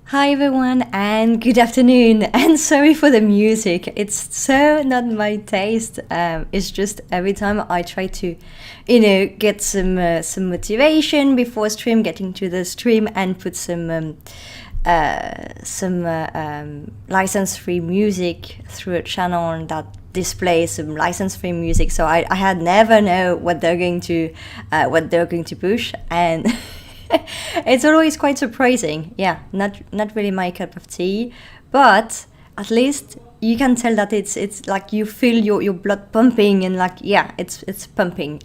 Hi everyone and good afternoon, and sorry for the music. It's so not my taste. It's just every time I try to, get some motivation before stream, getting to the stream and put some license-free music through a channel that displays some license-free music. So I had never know what they're going to push, and it's always quite surprising. Yeah, not really my cup of tea, but at least you can tell that it's like you feel your blood pumping, and like, yeah, it's pumping.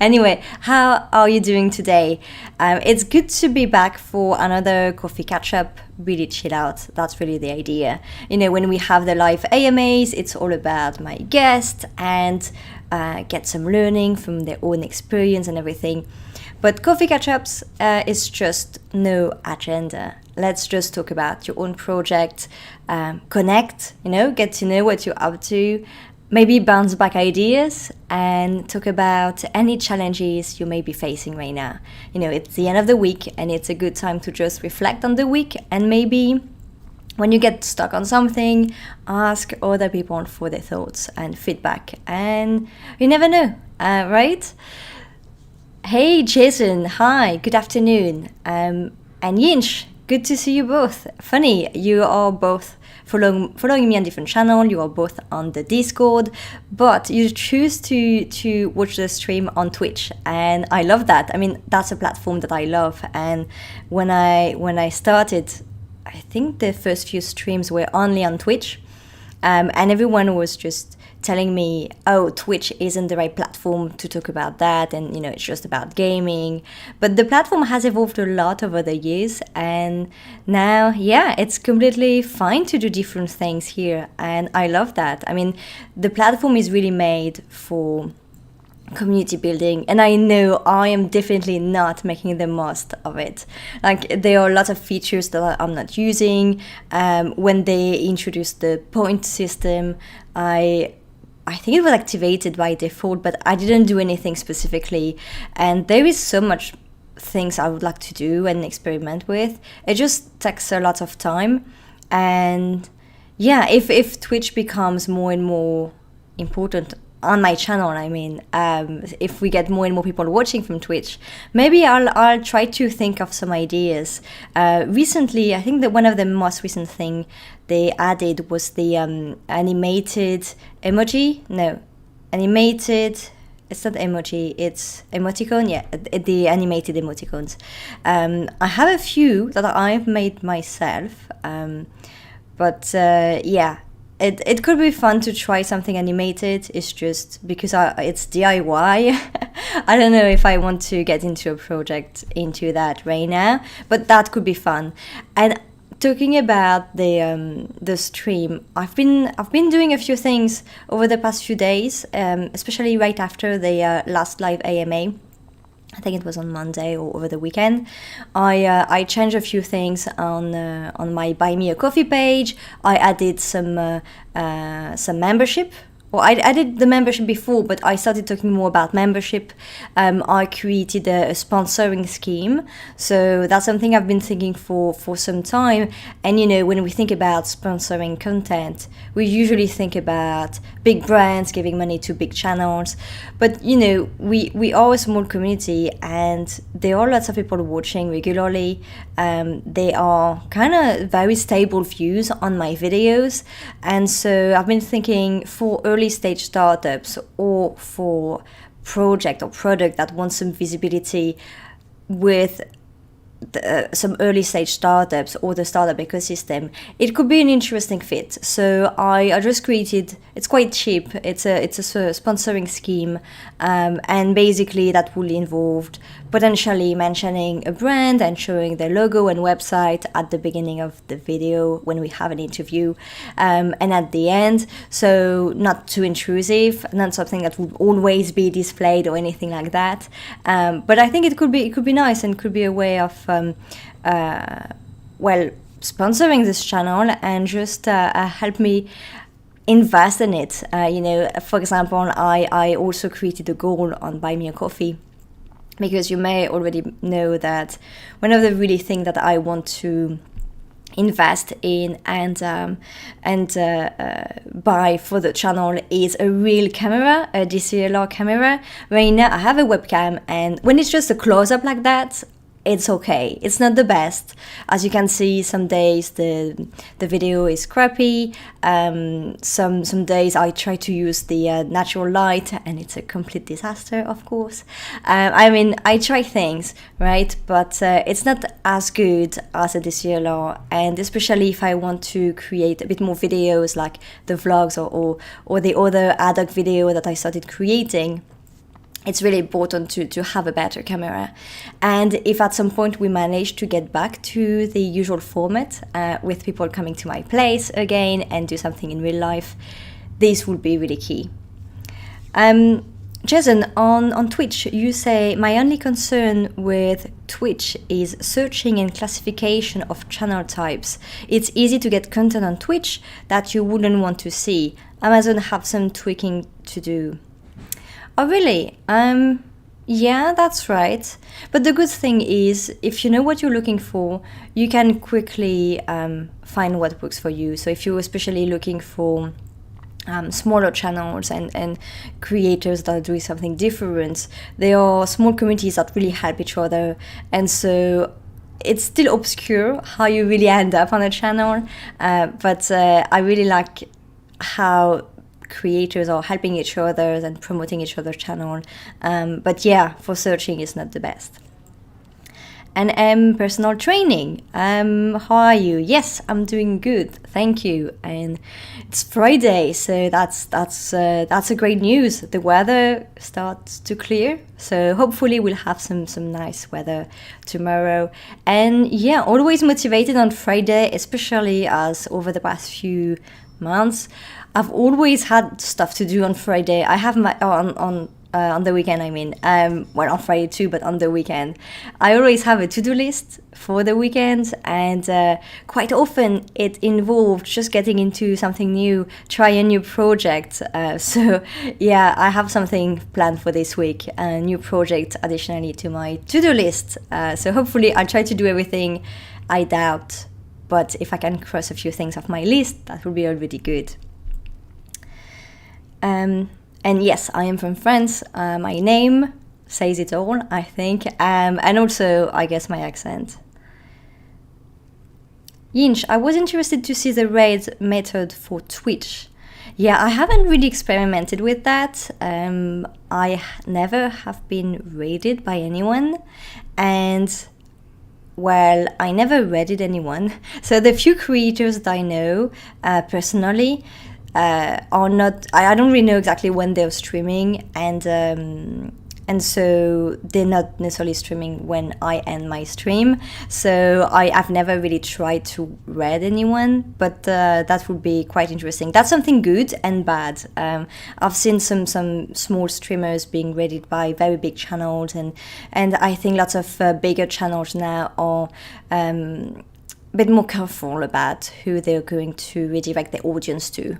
Anyway, how are you doing today? It's good to be back for another coffee catch up. Really chill out. That's really the idea. When we have the live AMAs, it's all about my guest and get some learning from their own experience and everything. But coffee catch-ups is just no agenda. Let's just talk about your own project, connect, get to know what you're up to, maybe bounce back ideas, and talk about any challenges you may be facing right now. It's the end of the week, and it's a good time to just reflect on the week, and maybe when you get stuck on something, ask other people for their thoughts and feedback. And you never know, right? Hey Jason, hi, good afternoon. And Yinch, good to see you both. Funny, you are both following me on different channel, you are both on the Discord, but you choose to watch the stream on Twitch, and I love that. I mean, that's a platform that I love, and when I started, I think the first few streams were only on Twitch, and everyone was just telling me, oh, Twitch isn't the right platform to talk about that, and it's just about gaming. But the platform has evolved a lot over the years, and now, yeah, it's completely fine to do different things here, and I love that. I mean, the platform is really made for community building, and I know I am definitely not making the most of it. Like, there are a lot of features that I'm not using. When they introduced the point system, I think it was activated by default, but I didn't do anything specifically. And there is so much things I would like to do and experiment with. It just takes a lot of time. And yeah, if Twitch becomes more and more important on my channel, I mean, if we get more and more people watching from Twitch, maybe I'll try to think of some ideas. Recently, I think that one of the most recent thing they added was the animated emoji. No, animated. It's not emoji. It's emoticon. Yeah, the animated emoticons. I have a few that I've made myself, but yeah. It could be fun to try something animated. It's just because it's DIY. I don't know if I want to get into a project into that right now, but that could be fun. And talking about the stream, I've been doing a few things over the past few days, especially right after the last live AMA. I think it was on Monday or over the weekend. I changed a few things on my Buy Me a Coffee page. I added some membership. Well, I did the membership before, but I started talking more about membership. I created a sponsoring scheme. So that's something I've been thinking for some time. And, when we think about sponsoring content, we usually think about big brands giving money to big channels. But, we are a small community, and there are lots of people watching regularly. They are kind of very stable views on my videos. And so I've been thinking, for early stage startups or for project or product that wants some visibility with some early stage startups or the startup ecosystem, it could be an interesting fit. So I just created, it's quite cheap, it's a sponsoring scheme, and basically that will involve potentially mentioning a brand and showing their logo and website at the beginning of the video when we have an interview, and at the end. So not too intrusive, not something that would always be displayed or anything like that. But I think it could be nice, and could be a way of sponsoring this channel and just help me invest in it. For example, I also created a goal on Buy Me a Coffee, because you may already know that one of the really things that I want to invest in and buy for the channel is a real camera, a DSLR camera. Right now I have a webcam, and when it's just a close-up like that, it's okay. It's not the best. As you can see, some days the video is crappy. Some days I try to use the natural light, and it's a complete disaster, of course. I try things, right? But it's not as good as a DSLR, and especially if I want to create a bit more videos like the vlogs or the other ad hoc video that I started creating. It's really important to have a better camera. And if at some point we manage to get back to the usual format, with people coming to my place again and do something in real life, this would be really key. Jason, on Twitch, you say, my only concern with Twitch is searching and classification of channel types. It's easy to get content on Twitch that you wouldn't want to see. Amazon have some tweaking to do. Oh, really? Yeah, that's right. But the good thing is, if you know what you're looking for, you can quickly find what works for you. So if you're especially looking for smaller channels and creators that are doing something different, there are small communities that really help each other. And so it's still obscure how you really end up on a channel, but I really like how creators are helping each other and promoting each other's channel. But yeah, for searching is not the best. And personal training. How are you? Yes, I'm doing good, thank you. And it's Friday, so that's a great news. The weather starts to clear, so hopefully we'll have some nice weather tomorrow. And yeah, always motivated on Friday, especially as over the past few months I've always had stuff to do on Friday. I have my on the weekend, on Friday too, but on the weekend I always have a to-do list for the weekend, and quite often it involved just getting into something new, try a new project. So yeah, I have something planned for this week, a new project additionally to my to-do list. So hopefully I'll try to do everything. I doubt, but if I can cross a few things off my list, that would be already good. And yes, I am from France. My name says it all, I think, and also, I guess, my accent. Yinch, I was interested to see the raid method for Twitch. Yeah, I haven't really experimented with that. I never have been raided by anyone, and well, I never raided anyone. So the few creators that I know personally are not. I don't really know exactly when they're streaming, and so they're not necessarily streaming when I end my stream. So I've never really tried to raid anyone, but that would be quite interesting. That's something good and bad. I've seen some small streamers being raided by very big channels, and I think lots of bigger channels now are a bit more careful about who they're going to redirect their audience to.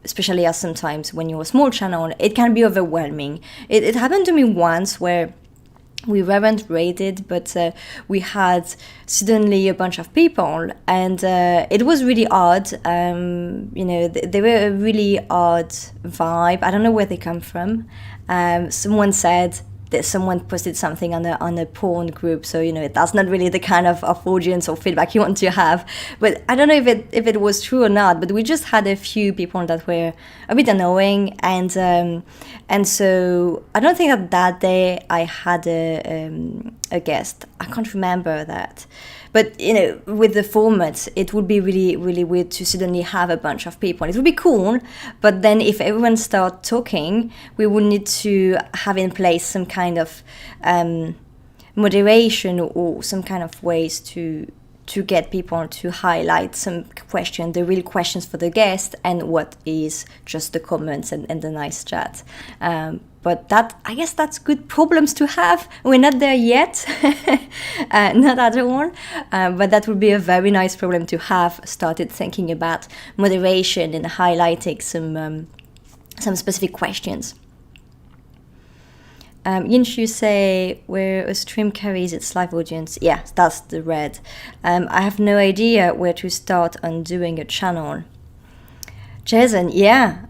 Especially as sometimes when you're a small channel, it can be overwhelming. It happened to me once where we weren't rated, but we had suddenly a bunch of people, and it was really odd. They were a really odd vibe. I don't know where they come from. Someone said, that someone posted something on a porn group, so that's not really the kind of audience or feedback you want to have. But I don't know if it was true or not, but we just had a few people that were a bit annoying, and so I don't think that day I had a guest. I can't remember that. But, with the format, it would be really, really weird to suddenly have a bunch of people. It would be cool, but then if everyone starts talking, we would need to have in place some kind of moderation or some kind of ways to get people to highlight some question, the real questions for the guest, and what is just the comments and the nice chat. But I guess that's good problems to have. We're not there yet, not at all. But that would be a very nice problem to have. Started thinking about moderation and highlighting some specific questions. Yinch, you say where a stream carries its live audience. Yeah, that's the red. I have no idea where to start on doing a channel. Jason, yeah,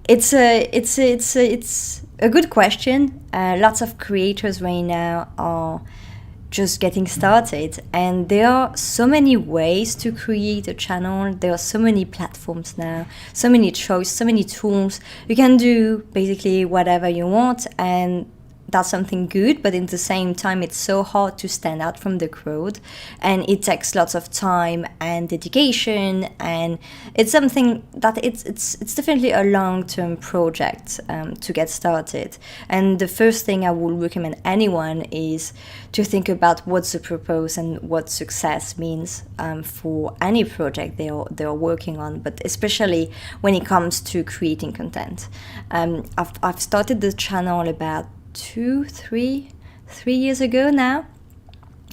it's a good question. Lots of creators right now are just getting started, and there are so many ways to create a channel. There are so many platforms now, so many choices, so many tools. You can do basically whatever you want, and that's something good, but at the same time it's so hard to stand out from the crowd, and it takes lots of time and dedication, and it's something that it's definitely a long-term project to get started. And the first thing I would recommend anyone is to think about what's the purpose and what success means for any project they are working on, but especially when it comes to creating content. I've started the channel about 3 years ago now,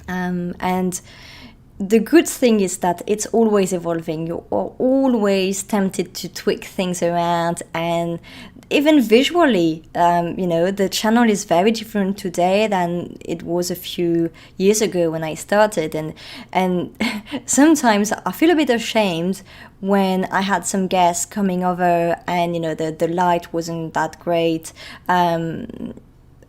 and the good thing is that it's always evolving. You are always tempted to tweak things around, and even visually, the channel is very different today than it was a few years ago when I started, and sometimes I feel a bit ashamed when I had some guests coming over and the light wasn't that great.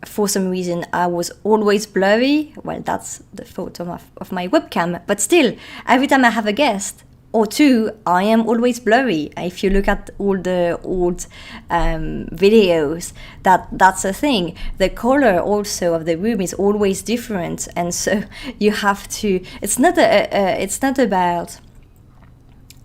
For some reason, I was always blurry. Well, that's the photo of my webcam. But still, every time I have a guest or two, I am always blurry. If you look at all the old videos, that's a thing. The color also of the room is always different, and so you have to. It's not about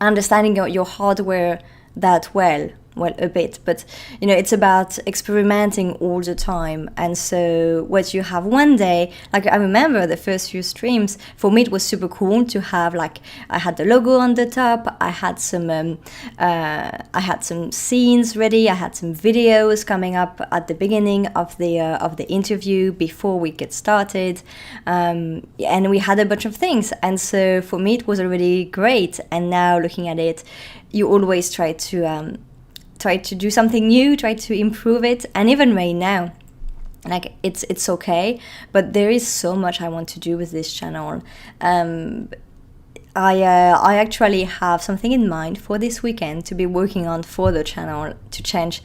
understanding your hardware that well, a bit, but it's about experimenting all the time. And so what you have one day, like I remember the first few streams, for me it was super cool to have, like, I had the logo on the top, I had some scenes ready, I had some videos coming up at the beginning of the interview before we get started, and we had a bunch of things, and so for me it was already great. And now looking at it, you always try to do something new, try to improve it. And even right now, like, it's okay, but there is so much I want to do with this channel. I actually have something in mind for this weekend to be working on for the channel, to change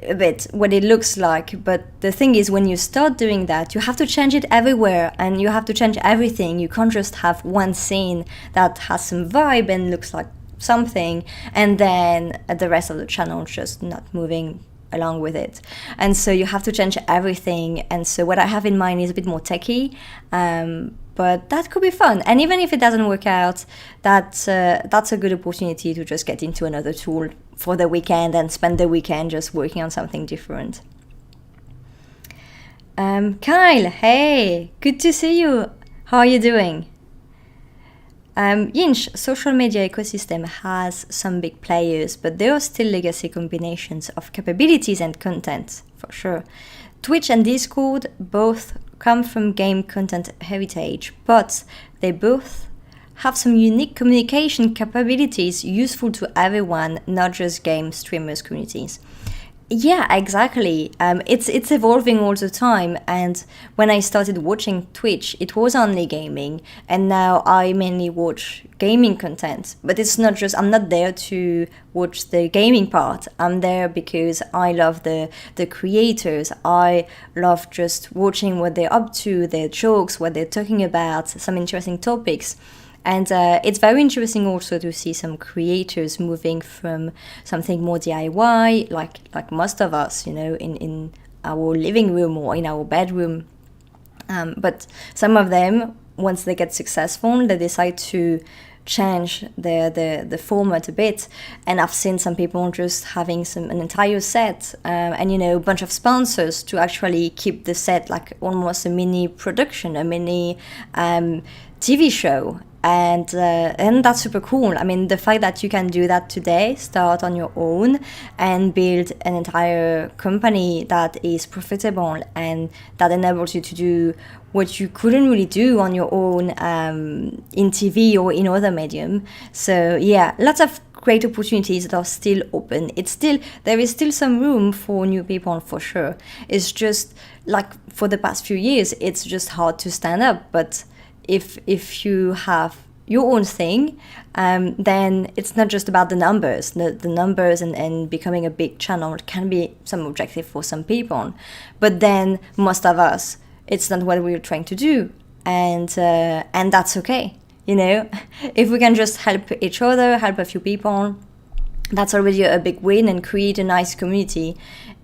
a bit what it looks like. But the thing is, when you start doing that, you have to change it everywhere, and you have to change everything. You can't just have one scene that has some vibe and looks like something, and then the rest of the channel just not moving along with it. And so you have to change everything. And so what I have in mind is a bit more techy, but that could be fun. And even if it doesn't work out, that's a good opportunity to just get into another tool for the weekend and spend the weekend just working on something different. Kyle, hey, good to see you. How are you doing? Yinch, social media ecosystem has some big players, but there are still legacy combinations of capabilities and content, for sure. Twitch and Discord both come from game content heritage, but they both have some unique communication capabilities useful to everyone, not just game streamers communities. Yeah, exactly. It's evolving all the time. And when I started watching Twitch, it was only gaming, and now I mainly watch gaming content. But it's not just I'm not there to watch the gaming part. I'm there because I love the creators. I love just watching what they're up to, their jokes, what they're talking about, some interesting topics. And it's very interesting also to see some creators moving from something more DIY, like most of us, in our living room or in our bedroom. But some of them, once they get successful, they decide to change the format a bit. And I've seen some people just having an entire set and a bunch of sponsors to actually keep the set like almost a mini production, a mini TV show. And that's super cool. I mean, the fact that you can do that today, start on your own and build an entire company that is profitable and that enables you to do what you couldn't really do on your own in TV or in other medium. So yeah, lots of great opportunities that are still open. There is still some room for new people for sure. It's just like for the past few years, it's just hard to stand up. But if you have your own thing, then it's not just about the numbers. The numbers and becoming a big channel can be some objective for some people. But then most of us, it's not what we're trying to do. And that's okay. If we can just help each other, help a few people, that's already a big win, and create a nice community.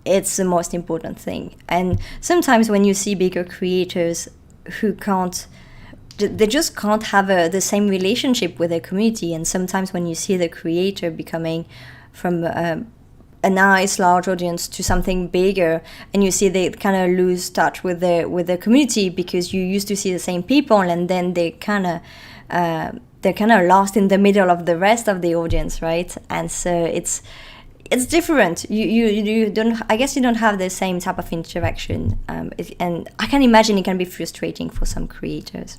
It's the most important thing. And sometimes when you see bigger creators who they just can't have the same relationship with their community. And sometimes when you see the creator becoming from a nice large audience to something bigger, and you see they kind of lose touch with their community because you used to see the same people, and then they're kind of lost in the middle of the rest of the audience, right? And so it's different. You don't. I guess you don't have the same type of interaction, and I can imagine it can be frustrating for some creators.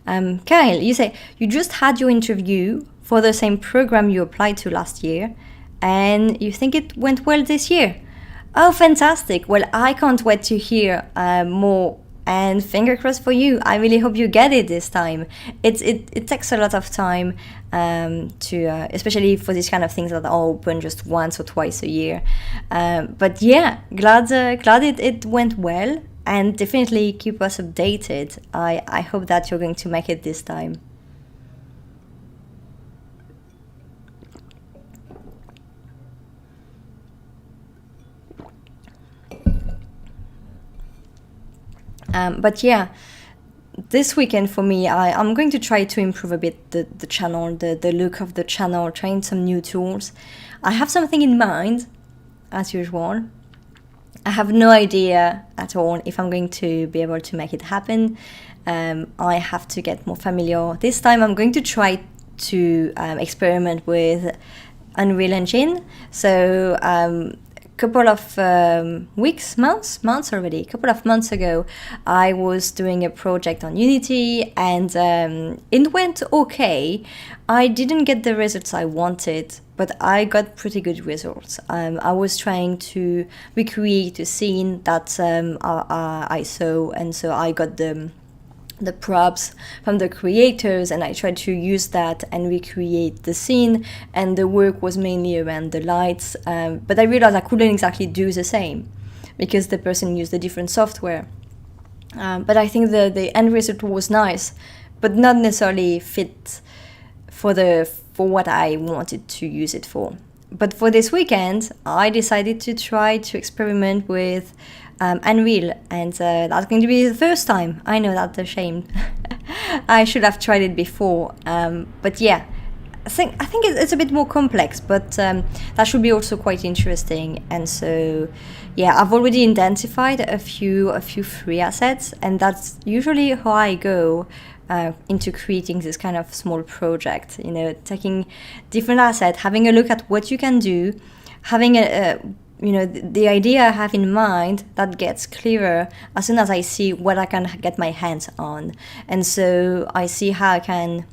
Kyle, you say you just had your interview for the same program you applied to last year, and you think it went well this year. Oh, fantastic. Well, I can't wait to hear more, and finger crossed for you. I really hope you get it this time. It takes a lot of time to, especially for these kind of things that are open just once or twice a year. But yeah, glad it went well. And definitely keep us updated. I hope that you're going to make it this time. But yeah, this weekend for me, I'm going to try to improve a bit the channel, the look of the channel, trying some new tools. I have something in mind, as usual. I have no idea at all if I'm going to be able to make it happen. I have to get more familiar. This time I'm going to try to experiment with Unreal Engine. So couple of months already. A couple of months ago, I was doing a project on Unity, and it went okay. I didn't get the results I wanted, but I got pretty good results. I was trying to recreate a scene that I saw, and so I got the props from the creators, and I tried to use that and recreate the scene, and the work was mainly around the lights, but I realized I couldn't exactly do the same because the person used a different software. But I think the end result was nice, but not necessarily fit for what I wanted to use it for. But for this weekend, I decided to try to experiment with Unreal, and that's going to be the first time. I know, that's a shame. I should have tried it before, but yeah, I think it's a bit more complex, but that should be also quite interesting. And so yeah, I've already identified a few free assets, and that's usually how I go into creating this kind of small project, taking different assets, having a look at what you can do, having the idea I have in mind that gets clearer as soon as I see what I can get my hands on. And so I see how I can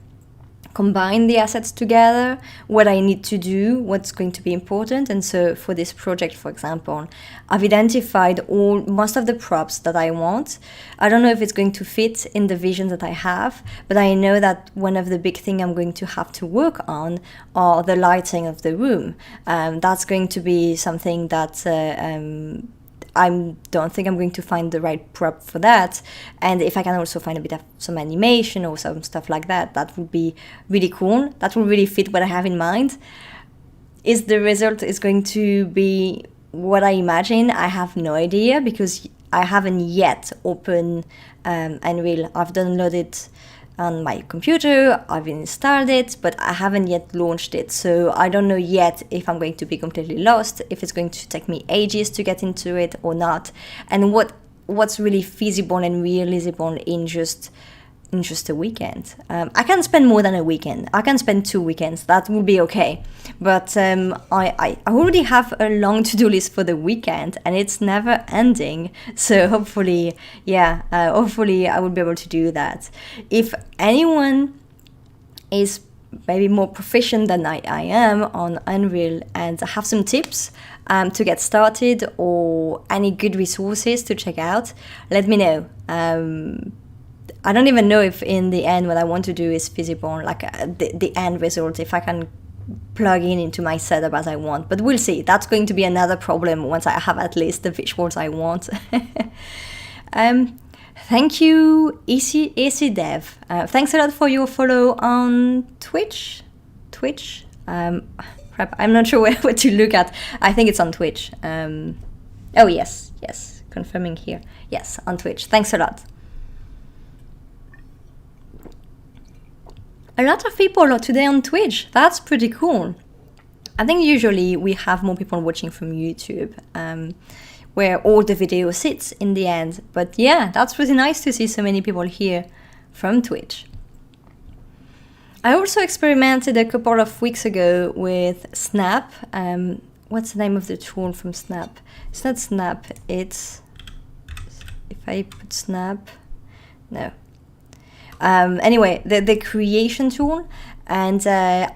combine the assets together, what I need to do, what's going to be important. And so for this project, for example, I've identified most of the props that I want. I don't know if it's going to fit in the vision that I have, but I know that one of the big things I'm going to have to work on are the lighting of the room. That's going to be something that I don't think I'm going to find the right prop for that. And if I can also find a bit of some animation or some stuff like that, that would be really cool. That will really fit what I have in mind. Is the result is going to be what I imagine? I have no idea, because I haven't yet opened Unreal. I've downloaded on my computer, I've installed it, but I haven't yet launched it. So I don't know yet if I'm going to be completely lost, if it's going to take me ages to get into it or not, and what's really feasible and realizable in just a weekend. I can spend more than a weekend. I can spend 2 weekends. That will be okay. But I already have a long to-do list for the weekend, and it's never ending. So hopefully, hopefully I will be able to do that. If anyone is maybe more proficient than I am on Unreal and have some tips to get started, or any good resources to check out, let me know. I don't even know if in the end what I want to do is feasible, like the end result, if I can plug into my setup as I want. But we'll see. That's going to be another problem once I have at least the visuals I want. Thank you, AC Dev. Thanks a lot for your follow on Twitch. Crap, I'm not sure where to look at. I think it's on Twitch. Oh, yes, confirming here. Yes, on Twitch. Thanks a lot. A lot of people are today on Twitch. That's pretty cool. I think usually we have more people watching from YouTube, where all the video sits in the end. But yeah, that's really nice to see so many people here from Twitch. I also experimented a couple of weeks ago with Snap. What's the name of the tool from Snap? It's not Snap, it's... If I put Snap... No. Anyway, the creation tool, and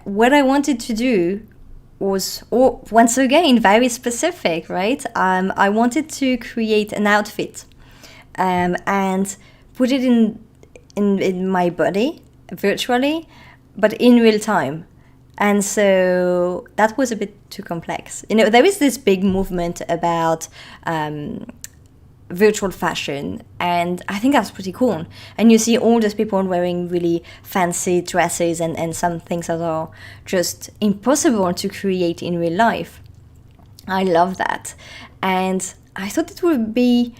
what I wanted to do was, once again, very specific, right? I wanted to create an outfit and put it in my body virtually, but in real time. And so that was a bit too complex. You know, there is this big movement about virtual fashion, and I think that's pretty cool. And you see all those people wearing really fancy dresses and some things that are just impossible to create in real life. I love that. And I thought it would be,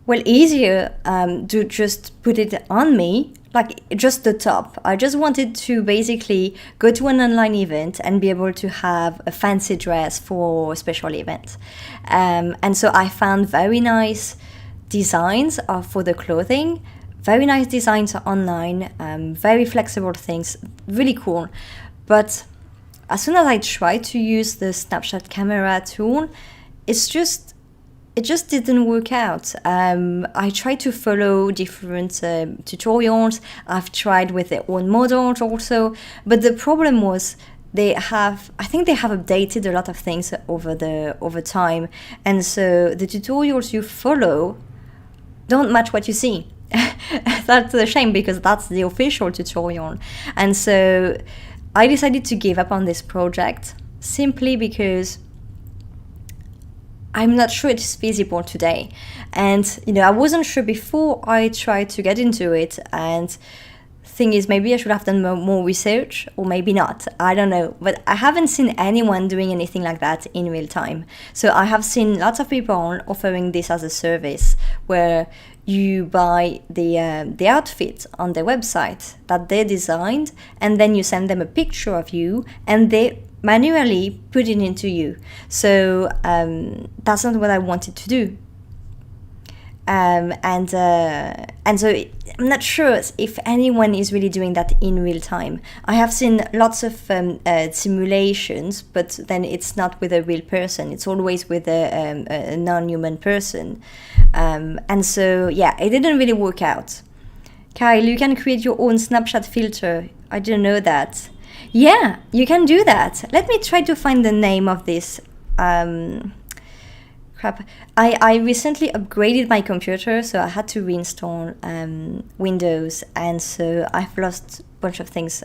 well, easier to just put it on me, like just the top. I just wanted to basically go to an online event and be able to have a fancy dress for a special event. And so I found very nice designs for the clothing, very nice designs online, very flexible things, really cool. But as soon as I tried to use the Snapchat camera tool, it just didn't work out. I tried to follow different tutorials. I've tried with their own models also, but the problem was I think they have updated a lot of things over time, and so the tutorials you follow don't match what you see. That's a shame, because that's the official tutorial. And so I decided to give up on this project simply because I'm not sure it's feasible today. And, you know, I wasn't sure before I tried to get into it. And thing is, maybe I should have done more research, or maybe not. I don't know. But I haven't seen anyone doing anything like that in real time. So I have seen lots of people offering this as a service, where you buy the outfit on their website that they designed, and then you send them a picture of you, and they manually put it into you. So that's not what I wanted to do. And so I'm not sure if anyone is really doing that in real time. I have seen lots of simulations, but then it's not with a real person. It's always with a non-human person. And so, yeah, it didn't really work out. Kyle, you can create your own Snapchat filter. I didn't know that. Yeah, you can do that. Let me try to find the name of this. Crap. I recently upgraded my computer, so I had to reinstall Windows, and so I've lost a bunch of things.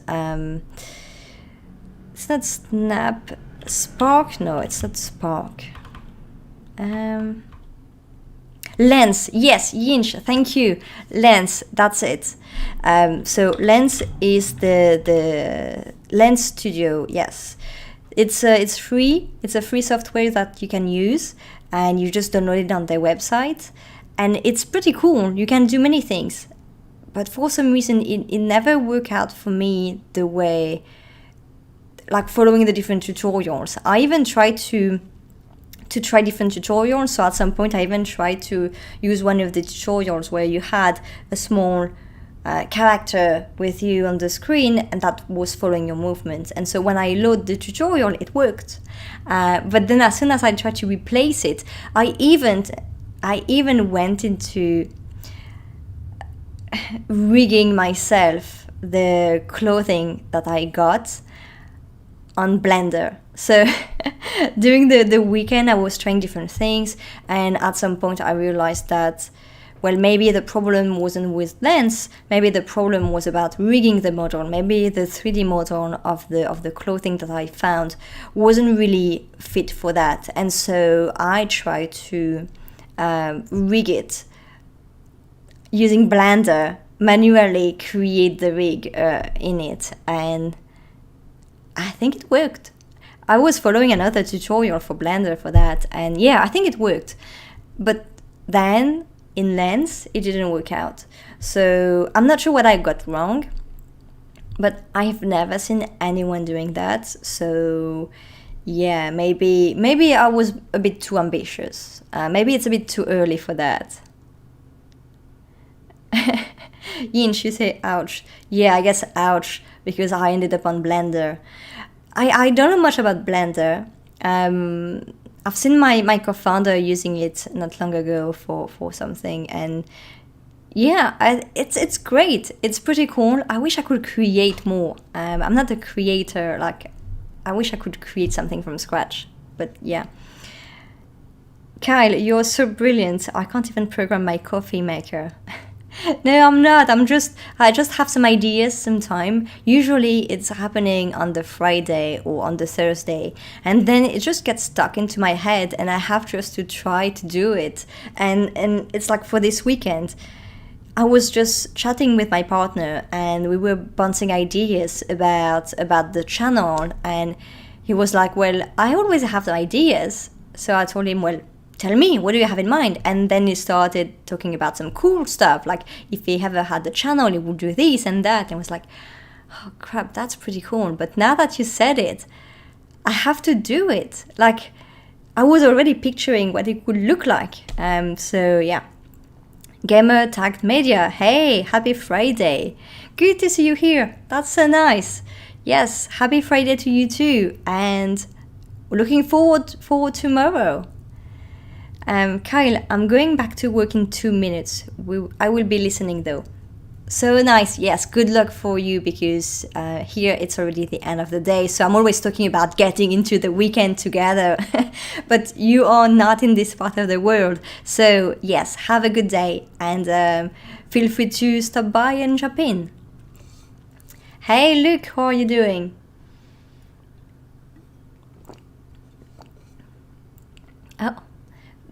It's not Snap. Spark? No, it's not Spark. Lens, yes, Yinch, thank you. Lens, that's it. So Lens is the Lens Studio. Yes, it's free. It's a free software that you can use, and you just download it on their website, and it's pretty cool. You can do many things, but for some reason it never worked out for me the way, like following the different tutorials. I even tried to try different tutorials. So at some point I even tried to use one of the tutorials where you had a small character with you on the screen and that was following your movements. And so when I load the tutorial, it worked. But then as soon as I tried to replace it, I even went into rigging myself the clothing that I got on Blender. So during the weekend I was trying different things, and at some point I realized that, well, maybe the problem wasn't with Lens, maybe the problem was about rigging the model. Maybe the 3D model of the clothing that I found wasn't really fit for that, and so I tried to rig it using Blender, manually create the rig in it, and I think it worked. I was following another tutorial for Blender for that, and yeah, I think it worked. But then in Lens, it didn't work out. So I'm not sure what I got wrong, but I've never seen anyone doing that. So yeah, maybe I was a bit too ambitious. Maybe it's a bit too early for that. Yinch, you say ouch. Yeah, I guess ouch, because I ended up on Blender. I don't know much about Blender. I've seen my co-founder using it not long ago for something, and yeah, it's great. It's pretty cool. I wish I could create more. I'm not a creator. Like, I wish I could create something from scratch. But yeah. Kyle, you're so brilliant. I can't even program my coffee maker. No, I'm not. I just have some ideas sometime. Usually it's happening on the Friday or on the Thursday, and then it just gets stuck into my head and I have just to try to do it. And it's like for this weekend, I was just chatting with my partner and we were bouncing ideas about the channel, and he was like, well, I always have the ideas. So I told him, well, tell me, what do you have in mind? And then he started talking about some cool stuff, like if he ever had the channel, he would do this and that. And I was like, oh crap, that's pretty cool. But now that you said it, I have to do it. Like, I was already picturing what it would look like. So yeah. Gamer Tagged Media, hey, happy Friday. Good to see you here. That's so nice. Yes, happy Friday to you too. And looking forward for tomorrow. Kyle, I'm going back to work in 2 minutes. I will be listening though. So nice. Yes, good luck for you, because here it's already the end of the day. So I'm always talking about getting into the weekend together. But you are not in this part of the world. So yes, have a good day, and feel free to stop by and jump in. Hey Luke, how are you doing? Oh.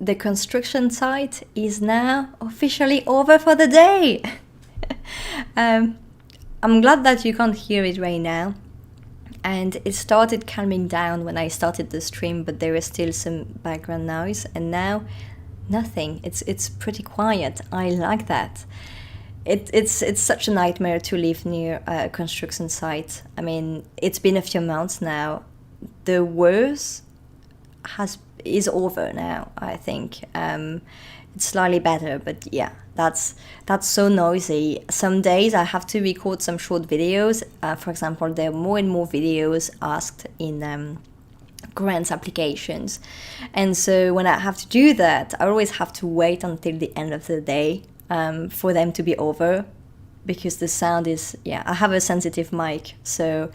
The construction site is now officially over for the day. I'm glad that you can't hear it right now. And it started calming down when I started the stream, but there is still some background noise, and now nothing. It's pretty quiet. I like that. It's such a nightmare to live near a construction site. I mean, it's been a few months now. The worst is over now, I think. It's slightly better, but yeah, that's so noisy. Some days I have to record some short videos. For example, there are more and more videos asked in grants applications, and so when I have to do that, I always have to wait until the end of the day for them to be over. because the sound is, yeah, I have a sensitive mic, so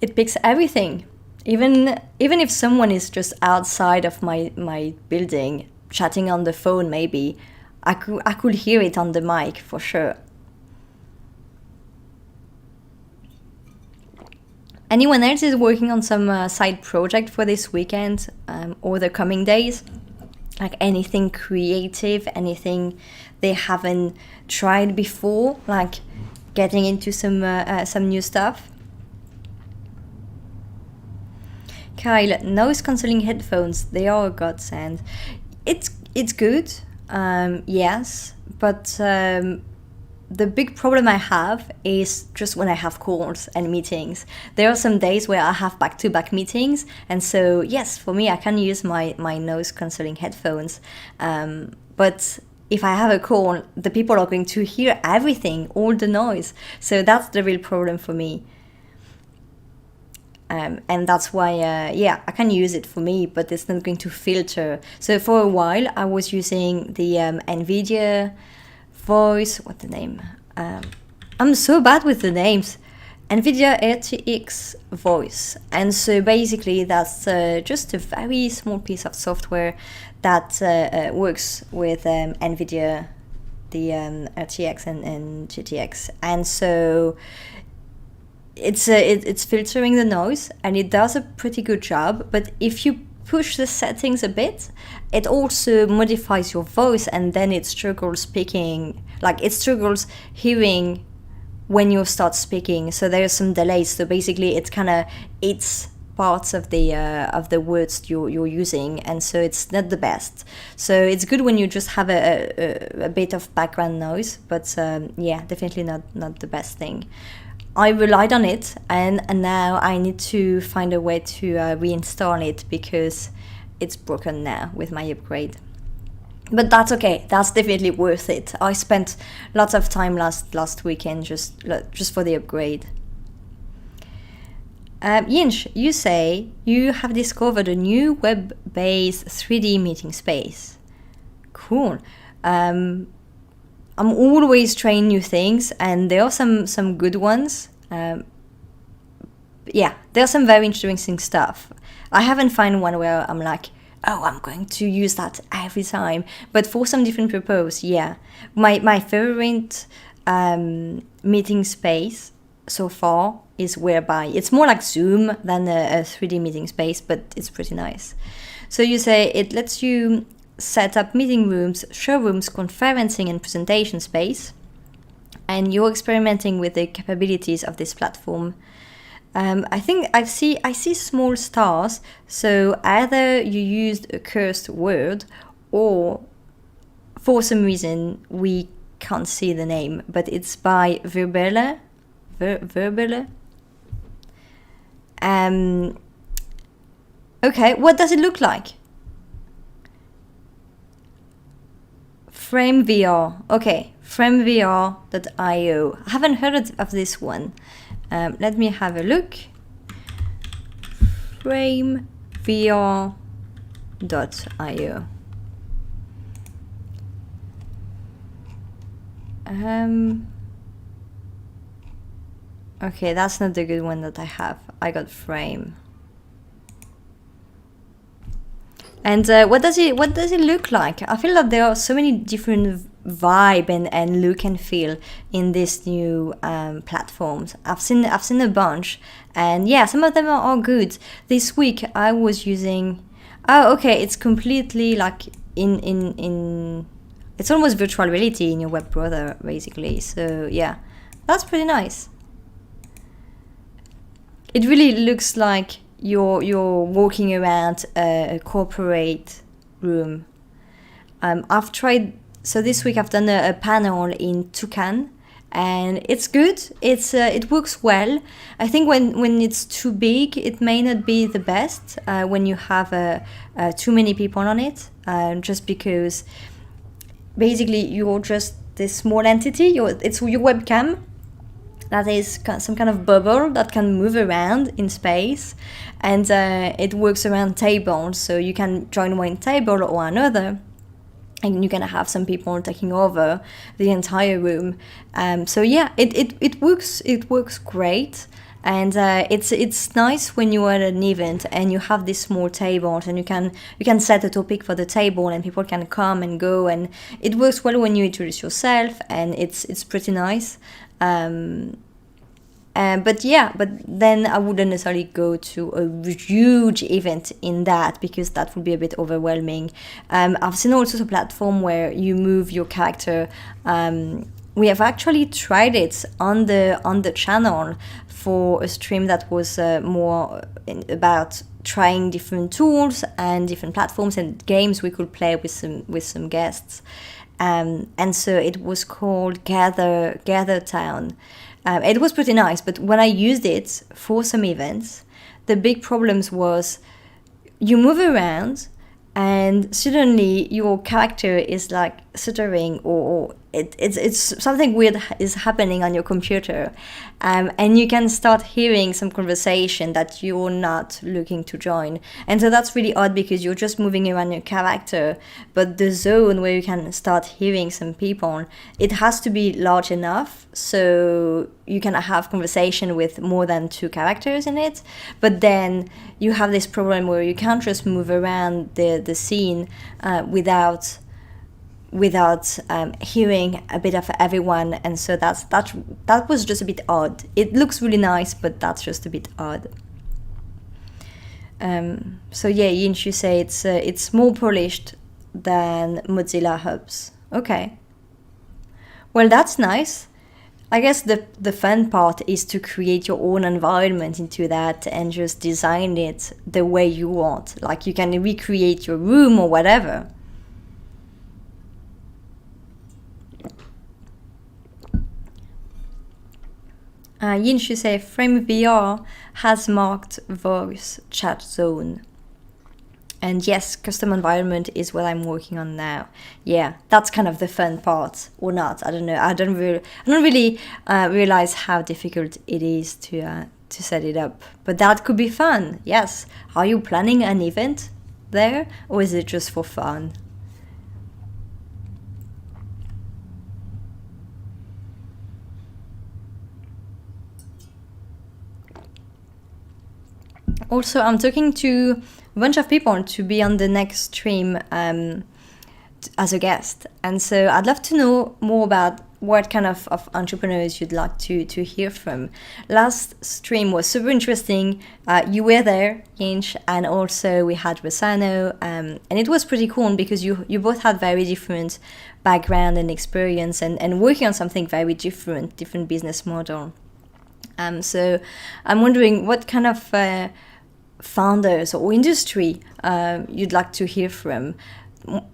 it picks everything. Even if someone is just outside of my building chatting on the phone, maybe I could hear it on the mic for sure. Anyone else is working on some side project for this weekend or the coming days? Like anything creative, anything they haven't tried before, like getting into some new stuff? Kyle, noise cancelling headphones, they are a godsend. It's good, yes, but the big problem I have is just when I have calls and meetings. There are some days where I have back-to-back meetings, and so yes, for me, I can use my noise cancelling headphones. But if I have a call, the people are going to hear everything, all the noise. So that's the real problem for me. And that's why, yeah, I can use it for me, but it's not going to filter. So for a while, I was using the NVIDIA Voice, what the name? I'm so bad with the names. NVIDIA RTX Voice. And so basically that's just a very small piece of software that works with NVIDIA, the RTX and GTX. And so it's filtering the noise, and it does a pretty good job. But if you push the settings a bit, it also modifies your voice, and then it struggles speaking, like it struggles hearing when you start speaking. So there's some delays. So basically it's kind of eats parts of the words you're using, and so it's not the best. So it's good when you just have a bit of background noise, but yeah, definitely not the best thing. I relied on it, and now I need to find a way to reinstall it because it's broken now with my upgrade. But that's okay. That's definitely worth it. I spent lots of time last weekend just for the upgrade. Yinch, you say you have discovered a new web-based 3D meeting space. Cool. I'm always trying new things, and there are some good ones. Yeah, there's some very interesting stuff. I haven't found one where I'm like, oh, I'm going to use that every time. But for some different purpose, yeah. My favorite meeting space so far is Whereby. It's more like Zoom than a 3D meeting space, but it's pretty nice. So you say it lets you set up meeting rooms, showrooms, conferencing and presentation space, and you're experimenting with the capabilities of this platform. I think I see small stars, so either you used a cursed word or for some reason we can't see the name, but it's by Verbele. Verbele. Okay, what does it look like? Frame VR. Okay, framevr.io. I haven't heard of this one. Let me have a look. Framevr.io. Okay, that's not the good one that I have. I got Frame. And what does it look like? I feel that there are so many different vibe and look and feel in these new platforms. I've seen a bunch, and yeah, some of them are good. This week I was using. Oh, okay, it's completely like in. It's almost virtual reality in your web browser, basically. So yeah, that's pretty nice. It really looks like you're walking around a corporate room. I've tried. So this week I've done a panel in Toucan, and it's good. It works well. I think when it's too big, it may not be the best when you have too many people on it, just because basically you're just this small entity. It's your webcam that is some kind of bubble that can move around in space, and it works around tables, so you can join one table or another. and you're gonna have some people taking over the entire room. So yeah, it works great. And it's nice when you are at an event and you have these small tables, and you can set a topic for the table and people can come and go, and it works well when you introduce yourself, and it's pretty nice. But then I wouldn't necessarily go to a huge event in that, because that would be a bit overwhelming. I've seen also a platform where you move your character. We have actually tried it on the channel for a stream that was more about trying different tools and different platforms and games we could play with some guests. And so it was called Gather Town. It was pretty nice, but when I used it for some events, the big problems was you move around and suddenly your character is like stuttering, or it's something weird is happening on your computer, and you can start hearing some conversation that you're not looking to join. And so that's really odd, because you're just moving around your character, but the zone where you can start hearing some people, it has to be large enough so you can have conversation with more than two characters in it. But then you have this problem where you can't just move around the scene without hearing a bit of everyone. And so that was just a bit odd. It looks really nice, but that's just a bit odd. So yeah, Yinch, you say it's more polished than Mozilla Hubs. Okay, well, that's nice. I guess the fun part is to create your own environment into that and just design it the way you want. Like, you can recreate your room or whatever. Yinch say Frame VR has marked voice chat zone. And yes, custom environment is what I'm working on now. Yeah, that's kind of the fun part, or not. I don't know. I don't really realize how difficult it is to set it up. But that could be fun. Yes. Are you planning an event there, or is it just for fun? Also, I'm talking to a bunch of people to be on the next stream as a guest. And so I'd love to know more about what kind of entrepreneurs you'd like to hear from. Last stream was super interesting. You were there, Yinch, and also we had Rosano. And it was pretty cool because you both had very different background and experience, and working on something very different business model. So I'm wondering what kind of founders or industry you'd like to hear from.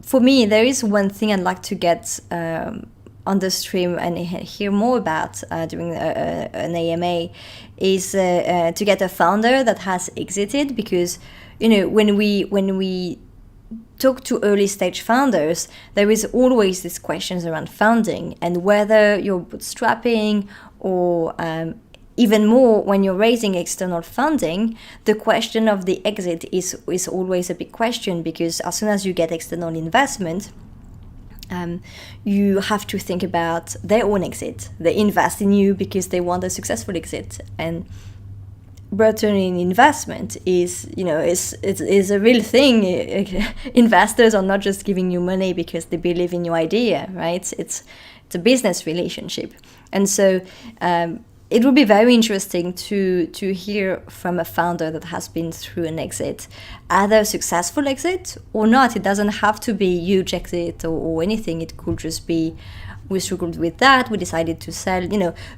For me, there is one thing I'd like to get on the stream and hear more about during an AMA is to get a founder that has exited, because when we talk to early stage founders, there is always these questions around funding and whether you're bootstrapping or even more when you're raising external funding. The question of the exit is always a big question, because as soon as you get external investment, you have to think about their own exit. They invest in you because they want a successful exit, and return in investment is a real thing. Investors are not just giving you money because they believe in your idea, right? It's a business relationship, and so it would be very interesting to hear from a founder that has been through an exit, either a successful exit or not. It doesn't have to be huge exit or anything. It could just be, we struggled with that, we decided to sell,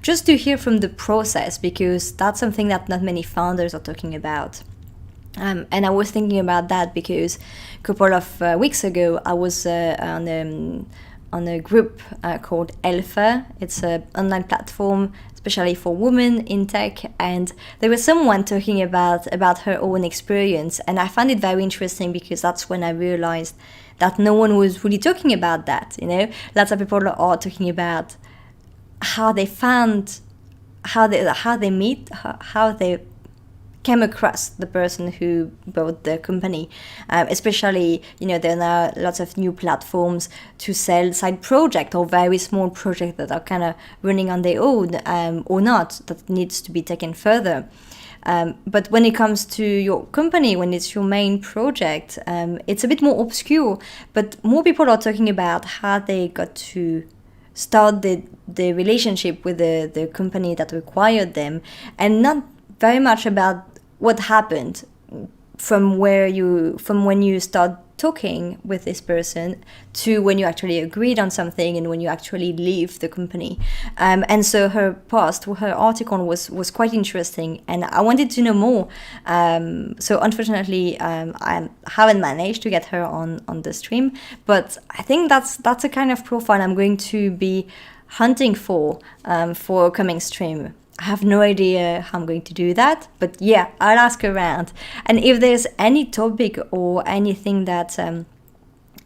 just to hear from the process, because that's something that not many founders are talking about. And I was thinking about that because a couple of weeks ago, I was on a group called Alpha. It's an online platform especially for women in tech, and there was someone talking about her own experience, and I found it very interesting because that's when I realized that no one was really talking about that. Lots of people are talking about how they found, how they meet, how they came across the person who built the company. Especially, there are now lots of new platforms to sell side projects or very small projects that are kind of running on their own, or not, that needs to be taken further. But when it comes to your company, when it's your main project, it's a bit more obscure. But more people are talking about how they got to start the relationship with the company that acquired them, and not very much about what happened from when you start talking with this person to when you actually agreed on something and when you actually leave the company. And so her article was quite interesting, and I wanted to know more. So unfortunately, I haven't managed to get her on the stream, but I think that's a kind of profile I'm going to be hunting for a coming stream. I have no idea how I'm going to do that, but yeah, I'll ask around. And if there's any topic or anything that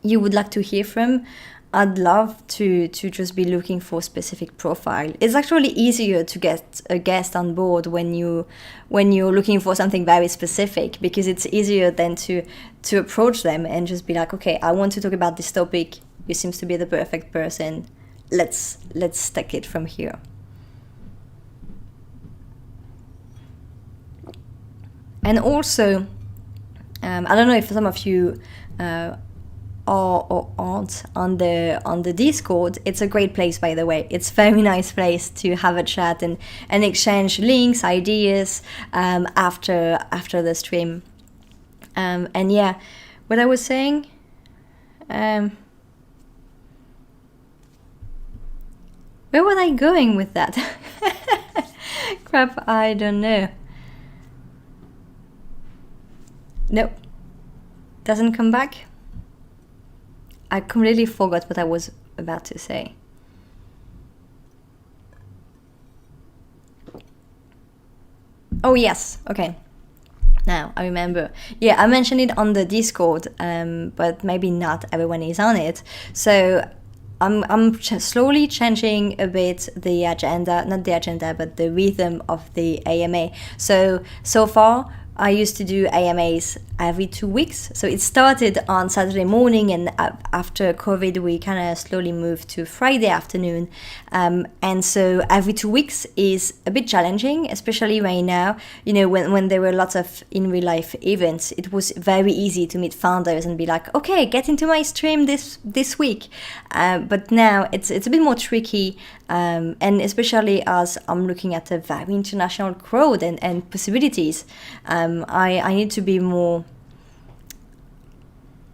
you would like to hear from, I'd love to just be looking for specific profile. It's actually easier to get a guest on board when you're looking for something very specific, because it's easier than to approach them and just be like, okay, I want to talk about this topic. You seems to be the perfect person. Let's take it from here. And also, I don't know if some of you are or aren't on the Discord. It's a great place, by the way. It's a very nice place to have a chat and exchange links, ideas after the stream. And yeah, what I was saying. Where was I going with that? Crap, I don't know. Nope. Doesn't come back. I completely forgot what I was about to say. Oh yes, okay. Now I remember. Yeah, I mentioned it on the Discord, but maybe not everyone is on it. So I'm slowly changing a bit the agenda, not the agenda, but the rhythm of the AMA. So far, I used to do AMAs every 2 weeks. So it started on Saturday morning, and after COVID, we kind of slowly moved to Friday afternoon. And so every 2 weeks is a bit challenging, especially right now. When there were lots of in real life events, it was very easy to meet founders and be like, okay, get into my stream this week. But now it's a bit more tricky. And especially as I'm looking at a very international crowd and possibilities, I need to be more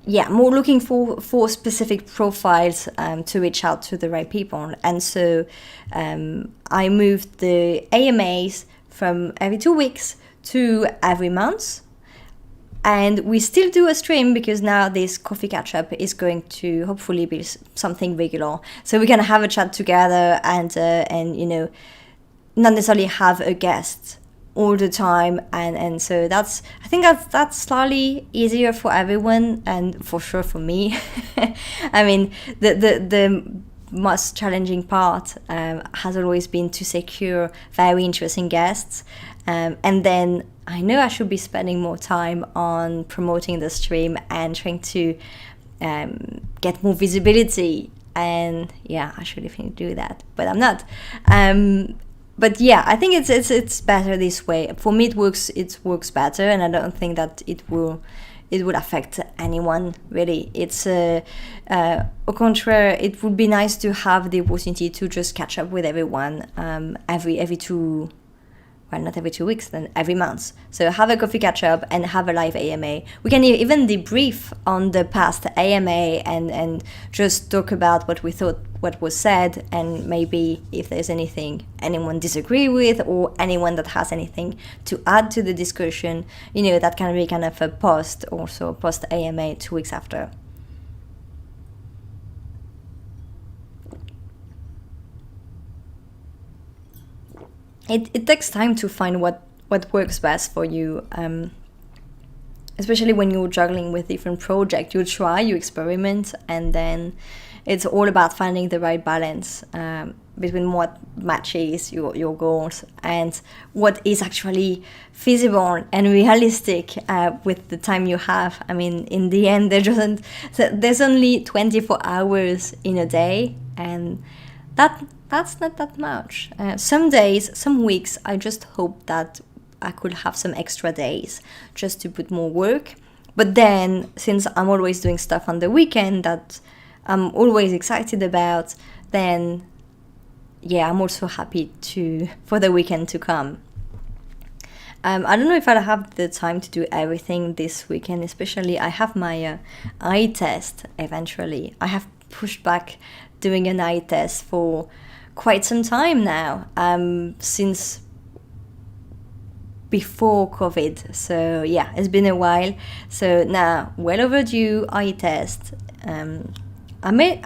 looking for specific profiles to reach out to the right people. And so I moved the AMAs from every 2 weeks to every month. And we still do a stream because now this coffee catch-up is going to hopefully be something regular. So we can have a chat together and not necessarily have a guest all the time. And so I think that's slightly easier for everyone, and for sure for me. I mean, the most challenging part has always been to secure very interesting guests. And then I know I should be spending more time on promoting the stream and trying to get more visibility. And yeah, I should definitely do that, but I'm not. But yeah, I think it's better this way. For me, it works better, and I don't think that it would affect anyone really. It's au contraire, it would be nice to have the opportunity to just catch up with everyone every two. Well, not every 2 weeks, then every month. So have a coffee catch up and have a live AMA. We can even debrief on the past AMA and just talk about what we thought, what was said, and maybe if there's anything anyone disagree with or anyone that has anything to add to the discussion, that can be kind of a post AMA 2 weeks after. It takes time to find what works best for you, especially when you're juggling with different projects. You try, you experiment, and then it's all about finding the right balance between what matches your goals and what is actually feasible and realistic with the time you have. I mean, in the end, there's only 24 hours in a day, and that's not that much. Some days, some weeks, I just hope that I could have some extra days just to put more work. But then, since I'm always doing stuff on the weekend that I'm always excited about, then yeah, I'm also happy for the weekend to come. I don't know if I'll have the time to do everything this weekend, especially I have my eye test eventually. I have pushed back doing an eye test for quite some time now, since before COVID. So yeah, it's been a while. So now, well overdue eye test. I may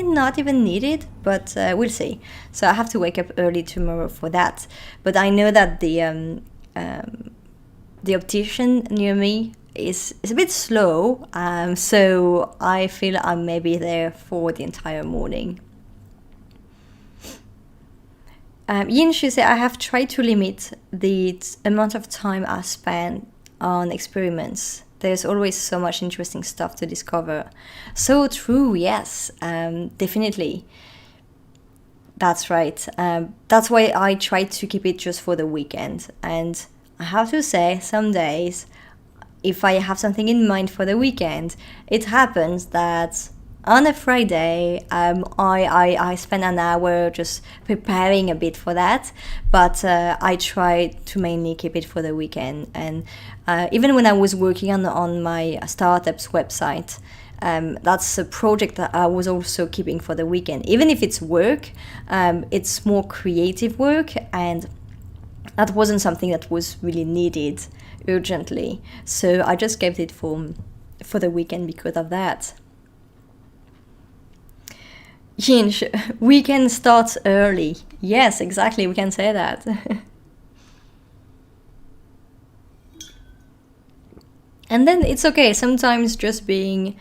not even need it, but we'll see. So I have to wake up early tomorrow for that. But I know that the optician near me is a bit slow, so I feel I may be there for the entire morning. Yin, she said, I have tried to limit the amount of time I spend on experiments. There's always so much interesting stuff to discover. So true, yes, definitely. That's right. That's why I try to keep it just for the weekend. And I have to say, some days, if I have something in mind for the weekend, it happens that on a Friday, I spend an hour just preparing a bit for that, but I try to mainly keep it for the weekend. And even when I was working on my startup's website, that's a project that I was also keeping for the weekend. Even if it's work, it's more creative work, and that wasn't something that was really needed urgently. So I just kept it for the weekend because of that. Yin, weekend starts early. Yes, exactly, we can say that. And then it's okay, sometimes just being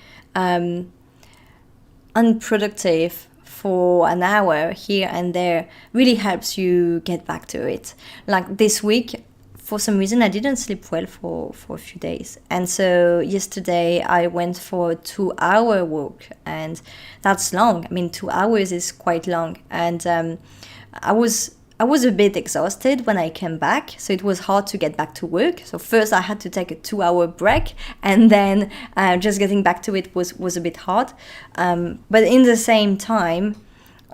unproductive for an hour here and there really helps you get back to it. Like this week, for some reason, I didn't sleep well for a few days. And so yesterday I went for a 2-hour walk, and that's long. I mean, 2 hours is quite long. And I was a bit exhausted when I came back, so it was hard to get back to work. So first I had to take a 2-hour break, and then just getting back to it was a bit hard. But in the same time,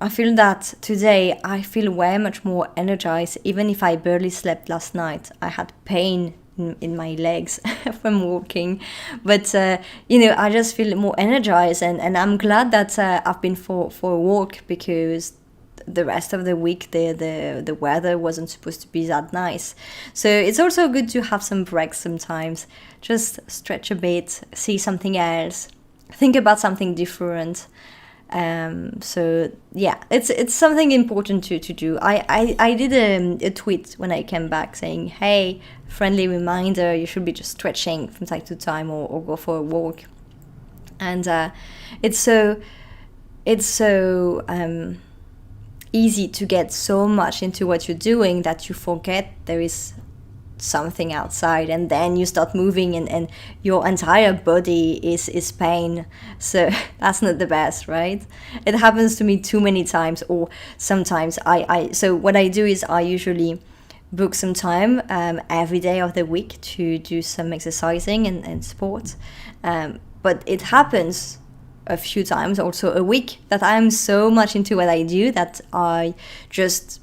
I feel that today I feel way much more energized, even if I barely slept last night. I had pain in my legs from walking, but I just feel more energized, and I'm glad that I've been for a walk, because the rest of the week the weather wasn't supposed to be that nice. So it's also good to have some breaks sometimes, just stretch a bit, see something else, think about something different. So yeah, it's something important to do. I did a tweet when I came back saying, hey, friendly reminder, you should be just stretching from time to time, or go for a walk. And it's so easy to get so much into what you're doing that you forget there is something outside, and then you start moving, and your entire body is pain. So that's not the best, right? It happens to me too many times. Or sometimes so what I do is I usually book some time every day of the week to do some exercising and sport, but it happens a few times also a week that I'm so much into what I do that I just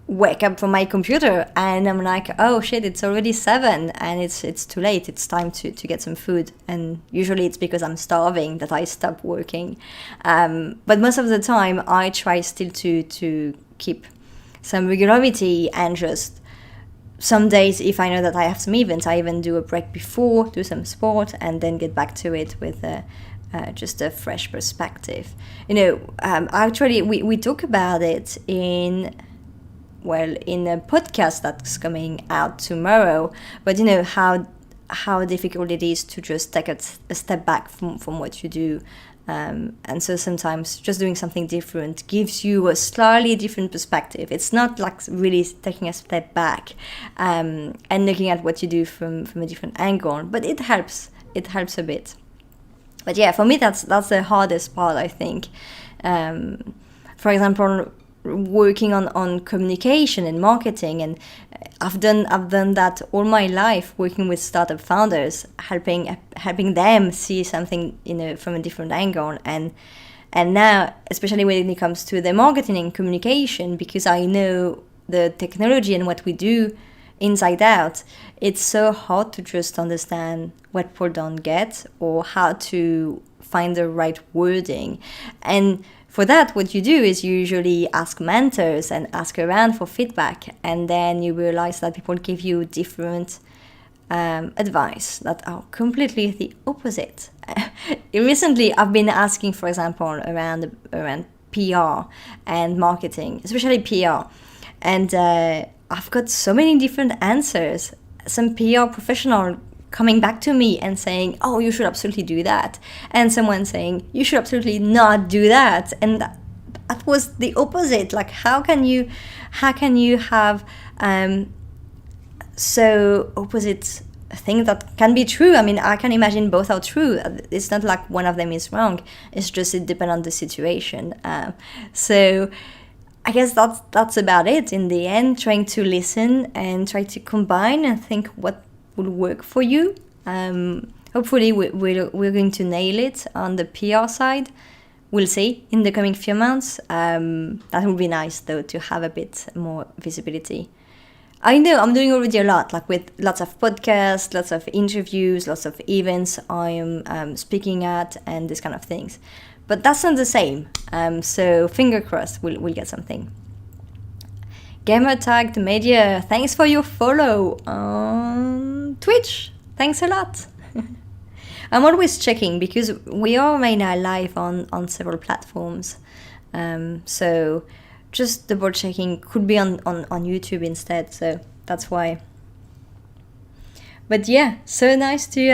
wake up from my computer and I'm like, oh shit, it's already 7 and it's too late, it's time to get some food. And usually it's because I'm starving that I stop working, but most of the time I try still to keep some regularity, and just some days if I know that I have some events, I even do a break before, do some sport, and then get back to it with just a fresh perspective. Actually we talk about it in a podcast that's coming out tomorrow, but how difficult it is to just take a step back from what you do And so sometimes just doing something different gives you a slightly different perspective. It's not like really taking a step back and looking at what you do from a different angle, but it helps. It helps a bit. But yeah, for me, that's the hardest part, I think. For example, working on communication and marketing, and I've done that all my life, working with startup founders, helping them see something from a different angle, and now, especially when it comes to the marketing and communication, because I know the technology and what we do inside out, it's so hard to just understand what people don't get or how to find the right wording. And for that, what you do is you usually ask mentors and ask around for feedback, and then you realize that people give you different advice that are completely the opposite. Recently, I've been asking, for example, around PR and marketing, especially PR, and I've got so many different answers. Some PR professional coming back to me and saying, oh, you should absolutely do that. And someone saying, you should absolutely not do that. And that was the opposite. Like, how can you have so opposite things that can be true? I mean, I can imagine both are true. It's not like one of them is wrong. It's just it depends on the situation. So I guess that's about it in the end, trying to listen and try to combine and think what will work for you. Hopefully we're going to nail it on the PR side. We'll see in the coming few months. That would be nice though, to have a bit more visibility. I know I'm doing already a lot, like with lots of podcasts, lots of interviews, lots of events I'm speaking at, and this kind of things. But that's not the same. So finger crossed, we'll get something. Gamertagged Media, thanks for your follow on Twitch. Thanks a lot. I'm always checking because we are right now live on several platforms. So just double checking, could be on YouTube instead. So that's why. But yeah, so nice to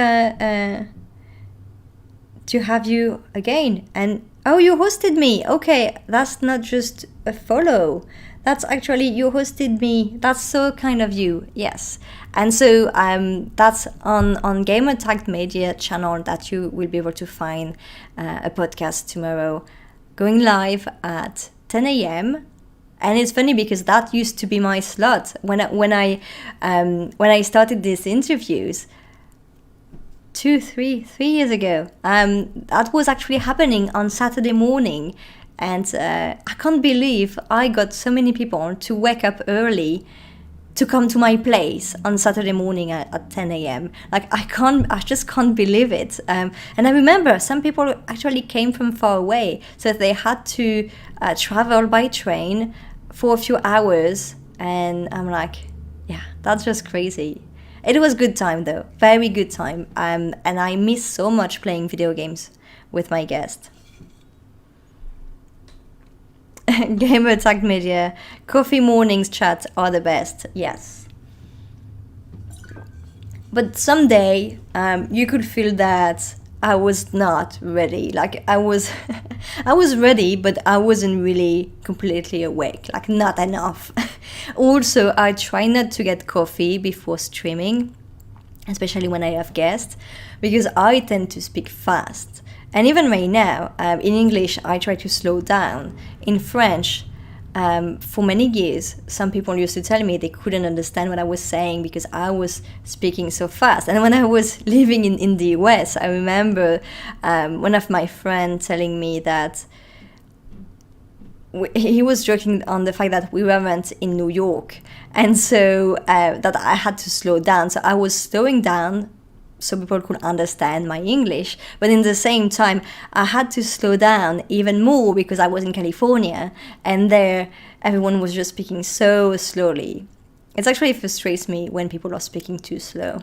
have you again. And oh, you hosted me. Okay, that's not just a follow. That's actually, you hosted me. That's so kind of you. Yes. And so that's on Gamertagged Media channel that you will be able to find a podcast tomorrow going live at 10 a.m. And it's funny because that used to be my slot when I started these interviews 3 years ago. That was actually happening on Saturday morning. And I can't believe I got so many people to wake up early to come to my place on Saturday morning at 10 a.m. Like, I just can't believe it. And I remember some people actually came from far away, so they had to travel by train for a few hours. And I'm like, yeah, that's just crazy. It was good time though, very good time. And I miss so much playing video games with my guests. Gamertagged Media, coffee mornings chat are the best. Yes, but someday you could feel that I was not ready. Like, I was I was ready, but I wasn't really completely awake, like not enough. Also, I try not to get coffee before streaming, especially when I have guests, because I tend to speak fast. And even right now, in English, I try to slow down. In French, for many years, some people used to tell me they couldn't understand what I was saying because I was speaking so fast. And when I was living in the US, I remember one of my friends telling me that he was joking on the fact that we weren't in New York. And so that I had to slow down. So I was slowing down so people could understand my English. But in the same time, I had to slow down even more because I was in California, and there everyone was just speaking so slowly. It actually frustrates me when people are speaking too slow.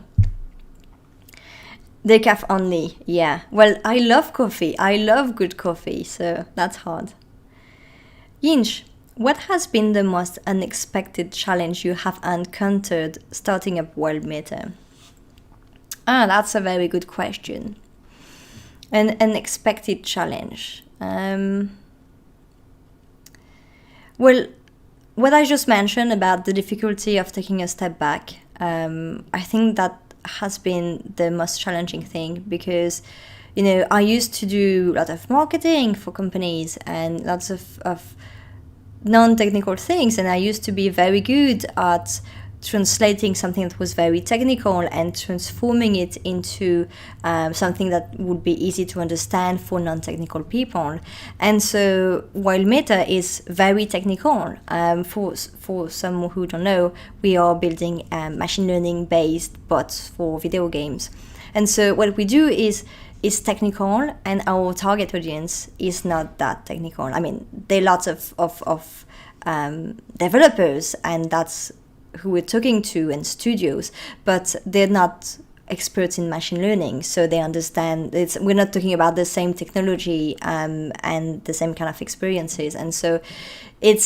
Decaf only, yeah. Well, I love coffee. I love good coffee, so that's hard. Yinch, what has been the most unexpected challenge you have encountered starting up World Meter? That's a very good question. An unexpected challenge. Well, what I just mentioned about the difficulty of taking a step back, I think that has been the most challenging thing because, I used to do a lot of marketing for companies and lots of non-technical things, and I used to be very good at translating something that was very technical and transforming it into something that would be easy to understand for non-technical people. And so while Meta is very technical, for some who don't know, we are building machine learning based bots for video games. And so what we do is technical, and our target audience is not that technical. I mean, there are lots of developers, and that's who we're talking to, and studios, but they're not experts in machine learning, so they understand we're not talking about the same technology and the same kind of experiences, and so it's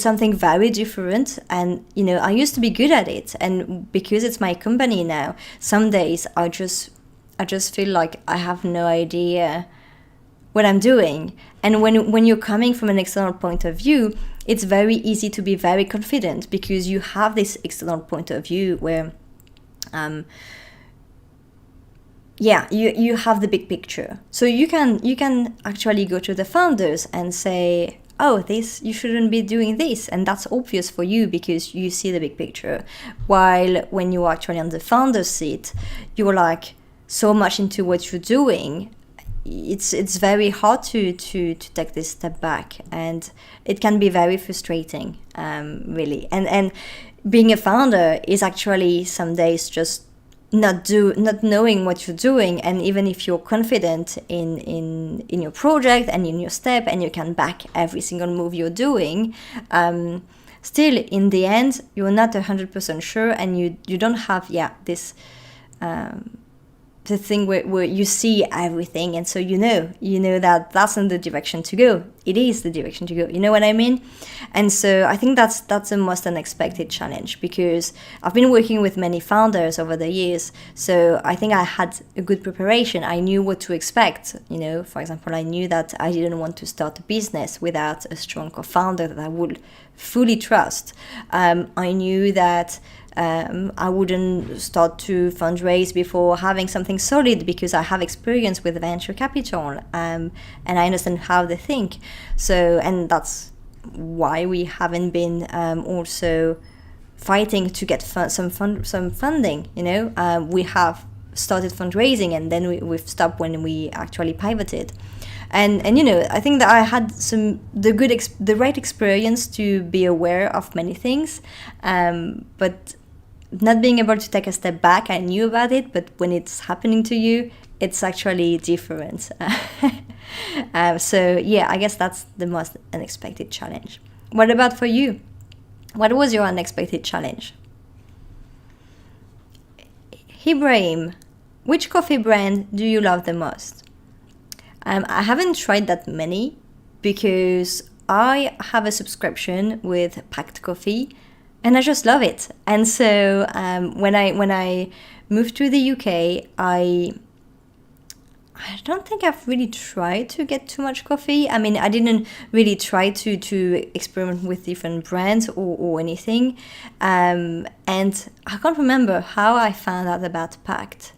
something very different. And I used to be good at it, and because it's my company now, some days I just feel like I have no idea what I'm doing. And when you're coming from an external point of view, it's very easy to be very confident because you have this external point of view where you have the big picture. So you can actually go to the founders and say, oh, you shouldn't be doing this, and that's obvious for you because you see the big picture. While when you're actually on the founder's seat, you're like so much into what you're doing, it's very hard to take this step back, and it can be very frustrating, really. And being a founder is actually some days just not knowing what you're doing, and even if you're confident in your project and in your step, and you can back every single move you're doing, still in the end you're not 100% sure, and you don't have this the thing where you see everything, and so you know that that's not the direction to go. It is the direction to go. You know what I mean? And so I think that's the most unexpected challenge, because I've been working with many founders over the years, so I think I had a good preparation. I knew what to expect. For example, I knew that I didn't want to start a business without a strong co-founder that I would fully trust. I knew that I wouldn't start to fundraise before having something solid, because I have experience with venture capital, and I understand how they think. So, and that's why we haven't been also fighting to get some funding. We have started fundraising, and then we've stopped when we actually pivoted. And I think that I had the right experience to be aware of many things, but not being able to take a step back. I knew about it, but when it's happening to you, it's actually different. So yeah, I guess that's the most unexpected challenge. What about for you? What was your unexpected challenge? Ibrahim, which coffee brand do you love the most? I haven't tried that many because I have a subscription with Packed Coffee, and I just love it. And so when I moved to the UK, I don't think I've really tried to get too much coffee. I mean, I didn't really try to experiment with different brands or anything. And I can't remember how I found out about Packed.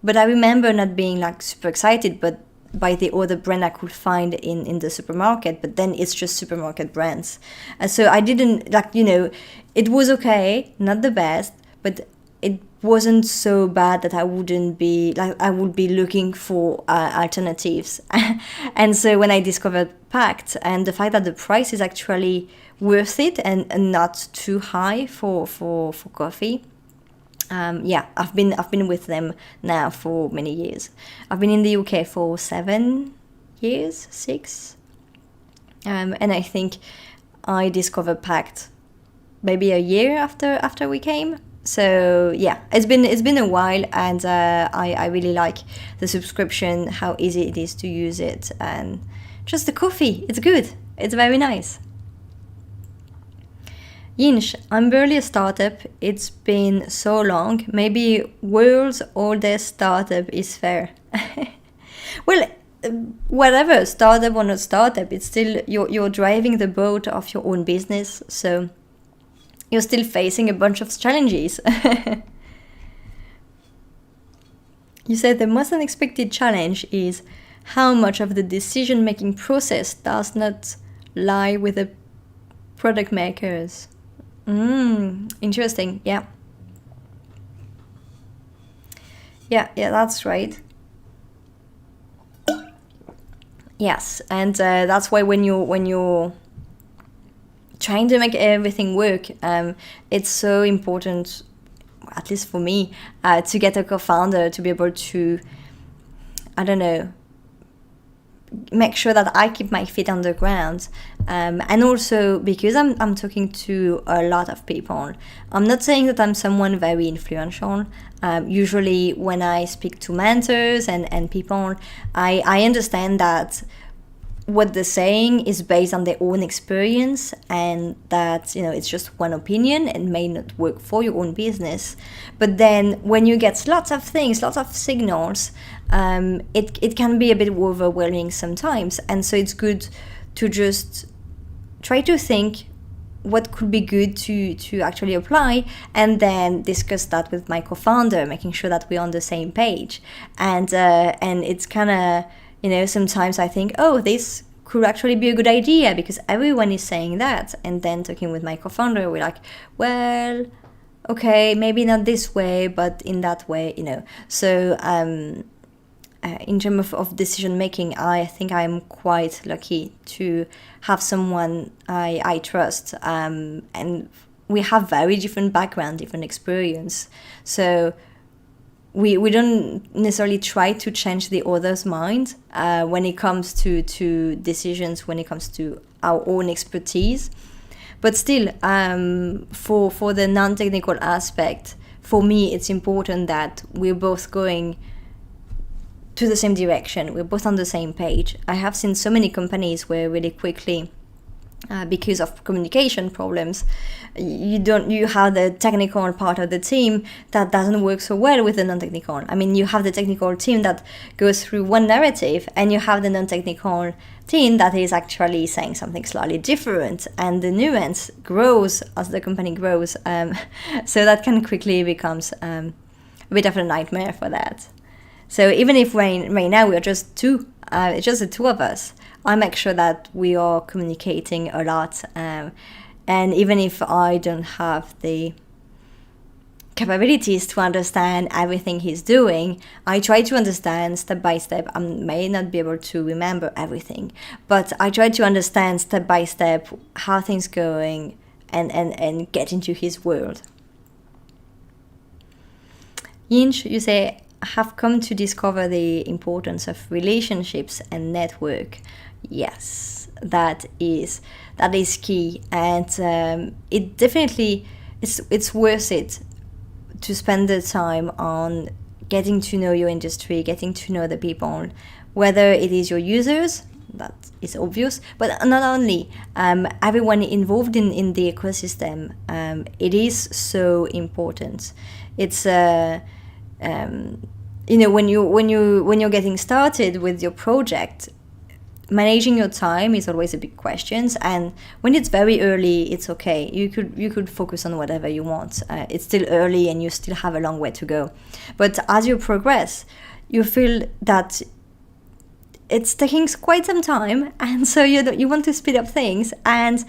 But I remember not being like super excited, but by the other brand I could find in the supermarket, but then it's just supermarket brands. And so I didn't it was okay, not the best, but it wasn't so bad that I would be looking for alternatives. And so when I discovered Packed, and the fact that the price is actually worth it and not too high for coffee, I've been with them now for many years. I've been in the UK for 7 years, 6, and I think I discovered Packed maybe a year after we came. So yeah, it's been a while, and I really like the subscription, how easy it is to use it, and just the coffee. It's good. It's very nice. Yinsh, I'm barely a startup. It's been so long. Maybe world's oldest startup is fair. Well, whatever, startup or not startup, it's still you're driving the boat of your own business, so you're still facing a bunch of challenges. You said the most unexpected challenge is how much of the decision-making process does not lie with the product makers. Interesting. Yeah. Yeah, that's right. Yes, and that's why when you're trying to make everything work, it's so important, at least for me, to get a co-founder to be able to, I don't know, make sure that I keep my feet on the ground. And also because I'm talking to a lot of people. I'm not saying that I'm someone very influential. Usually when I speak to mentors and people, I understand that what they're saying is based on their own experience, and that it's just one opinion and may not work for your own business. But then when you get lots of things, lots of signals, it can be a bit overwhelming sometimes. And so it's good to just try to think what could be good to actually apply, and then discuss that with my co-founder, making sure that we're on the same page. And it's kind of, sometimes I think, oh, this could actually be a good idea because everyone is saying that. And then talking with my co-founder, we're like, well, okay, maybe not this way, but in that way, So in terms of decision making, I think I'm quite lucky to have someone I trust. And we have very different background, different experience. So we don't necessarily try to change the other's mind when it comes to decisions, when it comes to our own expertise. But still, for the non-technical aspect, for me, it's important that we're both going to the same direction. We're both on the same page. I have seen so many companies where really quickly, because of communication problems, you have the technical part of the team that doesn't work so well with the non-technical. I mean, you have the technical team that goes through one narrative, and you have the non-technical team that is actually saying something slightly different, and the nuance grows as the company grows. So that can quickly becomes a bit of a nightmare for that. So even if right now we're just two, it's just the two of us, I make sure that we are communicating a lot. And even if I don't have the capabilities to understand everything he's doing, I try to understand step by step. I may not be able to remember everything, but I try to understand step by step how things going and get into his world. Yinch, you say, have come to discover the importance of relationships and network. Yes, that is key, and it definitely it's worth it to spend the time on getting to know your industry, getting to know the people, whether it is your users, that is obvious, but not only everyone involved in the ecosystem. It is so important. It's when you're getting started with your project, managing your time is always a big question. And when it's very early, it's okay. You could focus on whatever you want. It's still early and you still have a long way to go. But as you progress, you feel that it's taking quite some time, and so you want to speed up things, and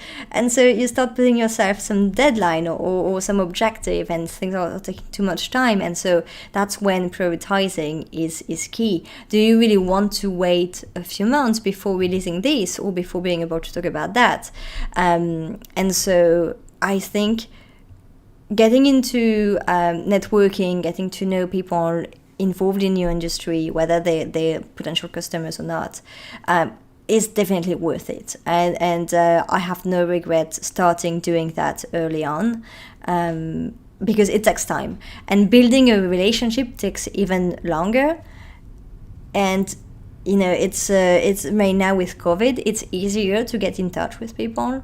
so you start putting yourself some deadline or some objective, and things are taking too much time, and so that's when prioritizing is key. Do you really want to wait a few months before releasing this or before being able to talk about that? And so I think getting into networking, getting to know people involved in your industry, whether they're potential customers or not, is definitely worth it. And I have no regret starting doing that early on, because it takes time. And building a relationship takes even longer. And it's right now with COVID, it's easier to get in touch with people.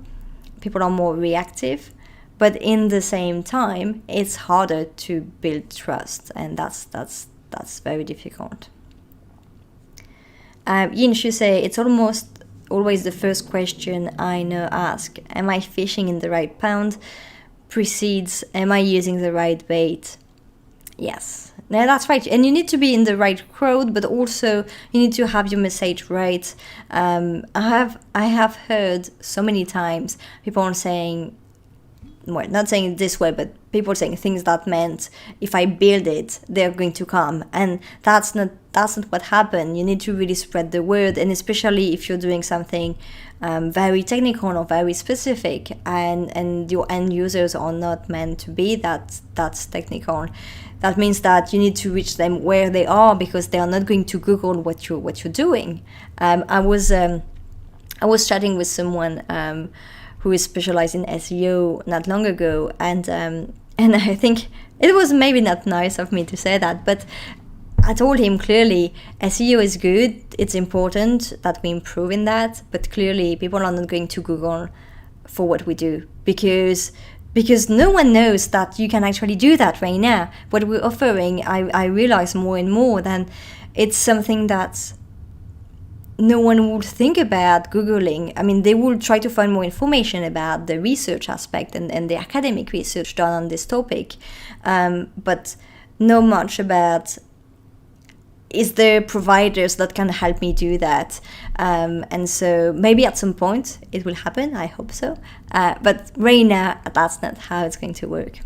People are more reactive. But in the same time, it's harder to build trust, and that's very difficult. Yin Shu say it's almost always the first question I know ask. Am I fishing in the right pond? Precedes, am I using the right bait? Yes, no, that's right. And you need to be in the right crowd, but also you need to have your message right. I have heard so many times people are saying, well, not saying it this way, but people saying things that meant if I build it, they're going to come, and that's not what happened. You need to really spread the word, and especially if you're doing something very technical or very specific, and your end users are not meant to be that's technical. That means that you need to reach them where they are, because they are not going to Google what you're doing. I was chatting with someone who is specialized in SEO not long ago, and I think it was maybe not nice of me to say that, but I told him clearly SEO is good, it's important that we improve in that, but clearly people are not going to Google for what we do, because no one knows that you can actually do that right now. What we're offering, I realize more and more that it's something that no one would think about Googling. I mean, they will try to find more information about the research aspect and the academic research done on this topic, but not much about is there providers that can help me do that. And so maybe at some point it will happen, I hope so. But right now, that's not how it's going to work.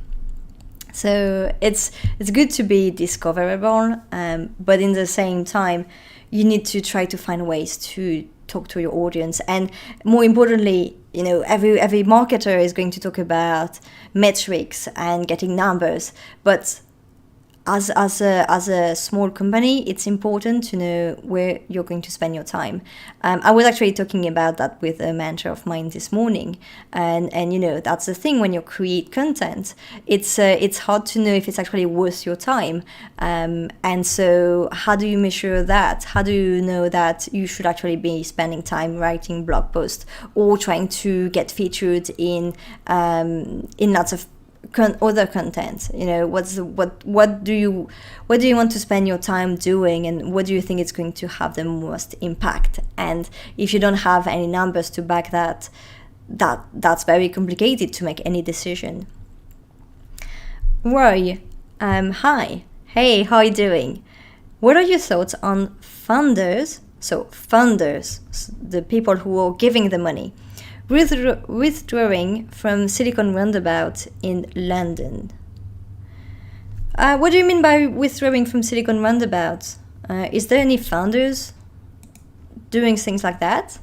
So it's good to be discoverable, but in the same time, you need to try to find ways to talk to your audience. And more importantly, every marketer is going to talk about metrics and getting numbers, but as a small company, it's important to know where you're going to spend your time. I was actually talking about that with a mentor of mine this morning, and that's the thing when you create content. It's hard to know if it's actually worth your time, and so how do you measure that? How do you know that you should actually be spending time writing blog posts or trying to get featured in lots of other content? What do you want to spend your time doing, and what do you think is going to have the most impact? And if you don't have any numbers to back that's very complicated to make any decision. Roy, hi, hey, how are you doing? What are your thoughts on funders? So funders, the people who are giving the money, withdrawing from Silicon Roundabout in London. What do you mean by withdrawing from Silicon Roundabout? Is there any founders doing things like that?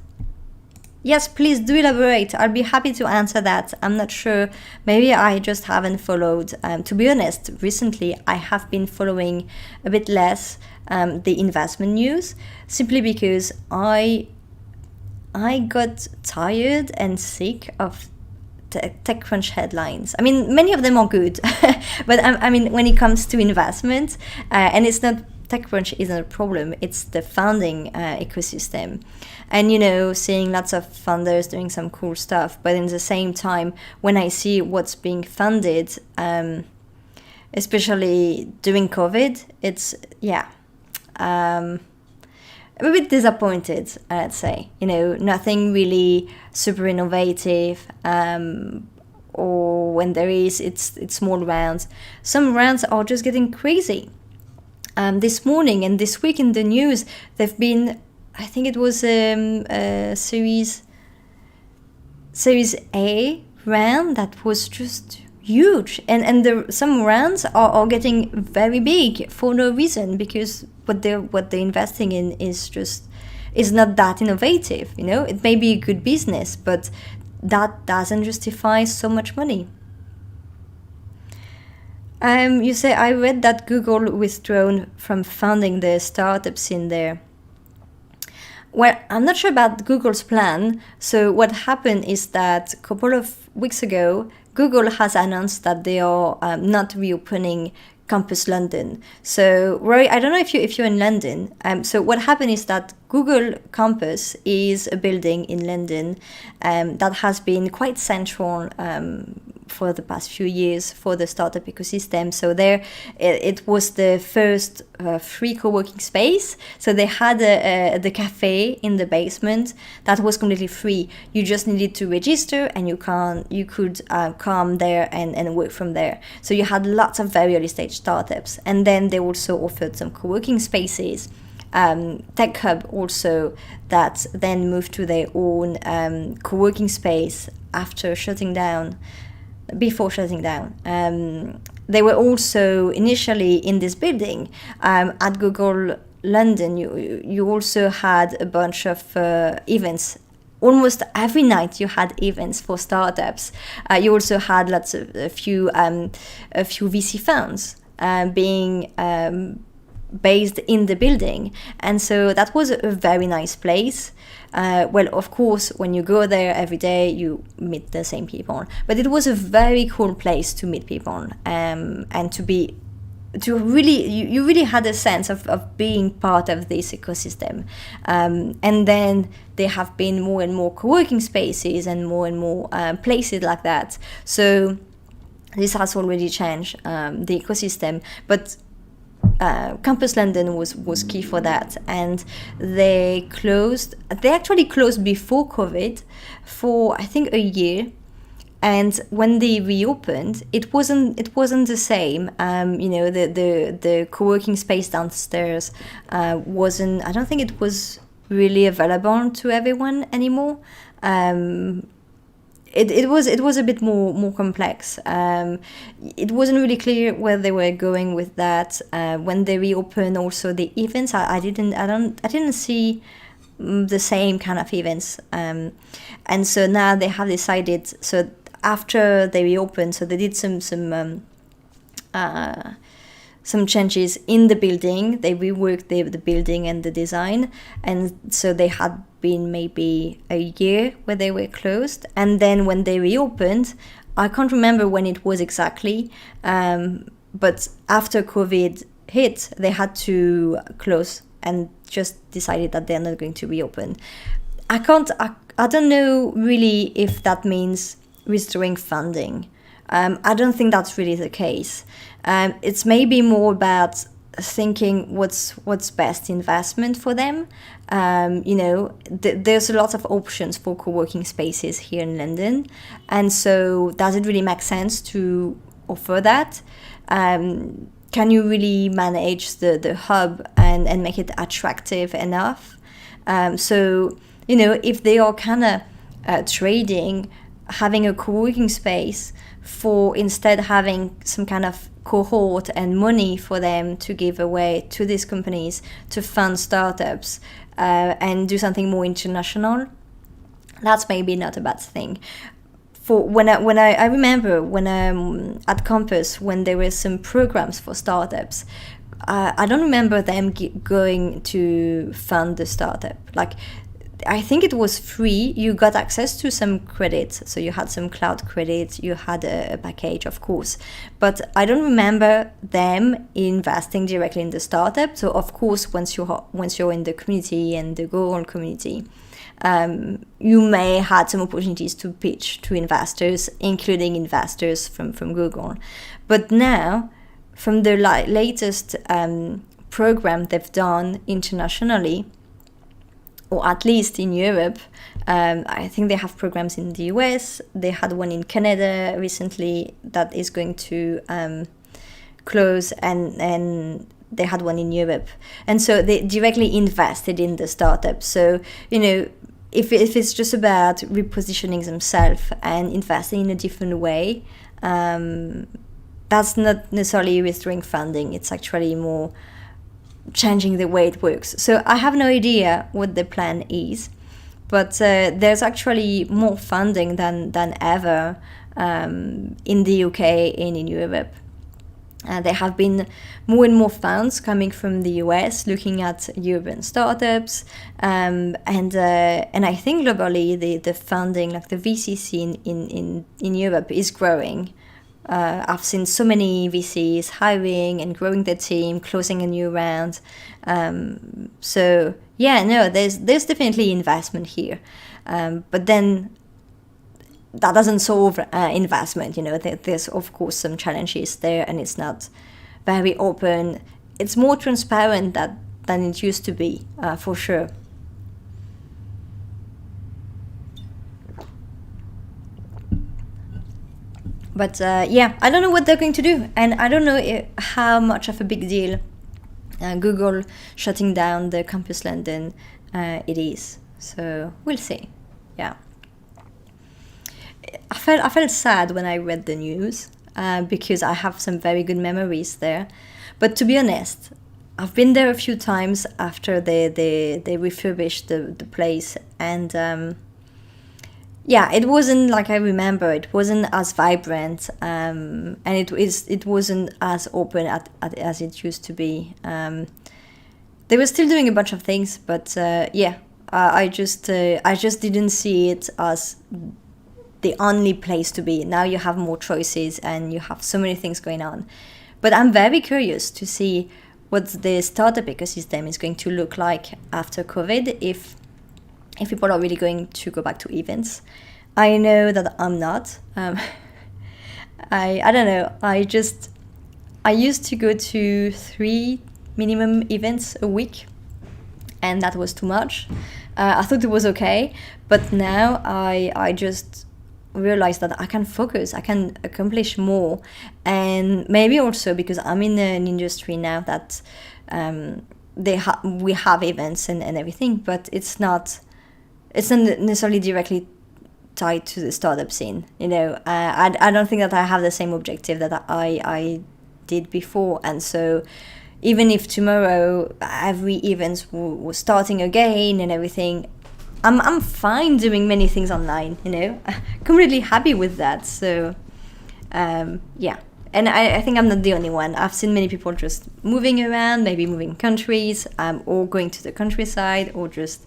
Yes, please do elaborate. I'll be happy to answer that. I'm not sure. Maybe I just haven't followed. To be honest, recently I have been following a bit less the investment news, simply because I got tired and sick of TechCrunch headlines. I mean, many of them are good, but I mean, when it comes to investment, and it's not, TechCrunch isn't a problem, it's the funding ecosystem. And, seeing lots of funders doing some cool stuff, but in the same time, when I see what's being funded, especially during COVID, it's, I'm a bit disappointed, I'd say. Nothing really super innovative, or when there is, it's small rounds. Some rounds are just getting crazy. This morning and this week in the news, there've been, I think it was a Series A round that was just huge, and some rounds are getting very big for no reason, because what they're investing in is not that innovative. It may be a good business, but that doesn't justify so much money. You say, I read that Google withdrawn from funding the startup scene there. Well, I'm not sure about Google's plan. So what happened is that a couple of weeks ago, Google has announced that they are not reopening Campus London. So, Roy, I don't know if you're in London. So what happened is that Google Campus is a building in London that has been quite central for the past few years for the startup ecosystem. So there, it was the first free co-working space. So they had the cafe in the basement that was completely free. You just needed to register, and you could come there and work from there. So you had lots of very early stage startups, and then they also offered some co-working spaces. Tech Hub also, that then moved to their own co-working space before shutting down. They were also initially in this building at Google London. You also had a bunch of events. Almost every night you had events for startups. You also had a few VC funds being based in the building, and so that was a very nice place. Well, of course, when you go there every day, you meet the same people, but it was a very cool place to meet people, and you really had a sense of being part of this ecosystem. And then there have been more and more co-working spaces and more places like that. So this has already changed the ecosystem, but Campus London was key for that, and they actually closed before COVID for I think a year, and when they reopened, it wasn't the same. The co-working space downstairs wasn't, I don't think it was really available to everyone anymore. It was a bit more complex. It wasn't really clear where they were going with that. When they reopened, also the events, I didn't see the same kind of events. And so now they have decided. So after they reopened, so they did some changes in the building. They reworked the building and the design, and so they had been maybe a year where they were closed, and then when they reopened, I can't remember when it was exactly, but after COVID hit, they had to close and just decided that they're not going to reopen. I don't know really if that means restoring funding. I don't think that's really the case. It's maybe more about thinking what's best investment for them. There's a lot of options for co-working spaces here in London, and so does it really make sense to offer that? Can you really manage the hub and make it attractive enough? So if they are kind of trading, having a co-working space for instead having some kind of cohort and money for them to give away to these companies to fund startups and do something more international, that's maybe not a bad thing. For I remember when at campus, when there were some programs for startups, I don't remember them going to fund the startup. Like, I think it was free. You got access to some credits, so you had some cloud credits, you had a package, of course, but I don't remember them investing directly in the startup. So of course, once you're in the community and the Google community, you may had some opportunities to pitch to investors, including investors from Google. But now, from the latest program they've done internationally, or at least in Europe, I think they have programs in the US. They had one in Canada recently that is going to close, and they had one in Europe. And so they directly invested in the startup. So, if it's just about repositioning themselves and investing in a different way, that's not necessarily restoring funding. It's actually more changing the way it works. So I have no idea what the plan is, but there's actually more funding than ever in the UK and in Europe. There have been more and more funds coming from the US looking at European startups, and I think globally the funding, like the VC scene in Europe, is growing. I've seen so many VCs hiring and growing their team, closing a new round. So yeah, no, there's definitely investment here, but then that doesn't solve investment. There's of course some challenges there, and it's not very open. It's more transparent than it used to be, for sure. But yeah, I don't know what they're going to do, and I don't know how much of a big deal Google shutting down the Campus London it is. So we'll see. Yeah, I felt sad when I read the news because I have some very good memories there. But to be honest, I've been there a few times after they refurbished the place, and yeah, it wasn't like I remember. It wasn't as vibrant, and it wasn't as open as it used to be. They were still doing a bunch of things, but yeah, I just didn't see it as the only place to be. Now you have more choices and you have so many things going on. But I'm very curious to see what the startup ecosystem is going to look like after COVID, if people are really going to go back to events. I know that I'm not. I don't know. I used to go to 3 minimum events a week, and that was too much. I thought it was okay, but now I just realize that I can focus, I can accomplish more, and maybe also because I'm in an industry now that we have events and everything, but it's not necessarily directly tied to the startup scene. I don't think that I have the same objective that I did before, and so even if tomorrow every event was starting again and everything, I'm fine doing many things online, completely happy with that. So yeah, and I think I'm not the only one. I've seen many people just moving around, maybe moving countries, or going to the countryside, or just,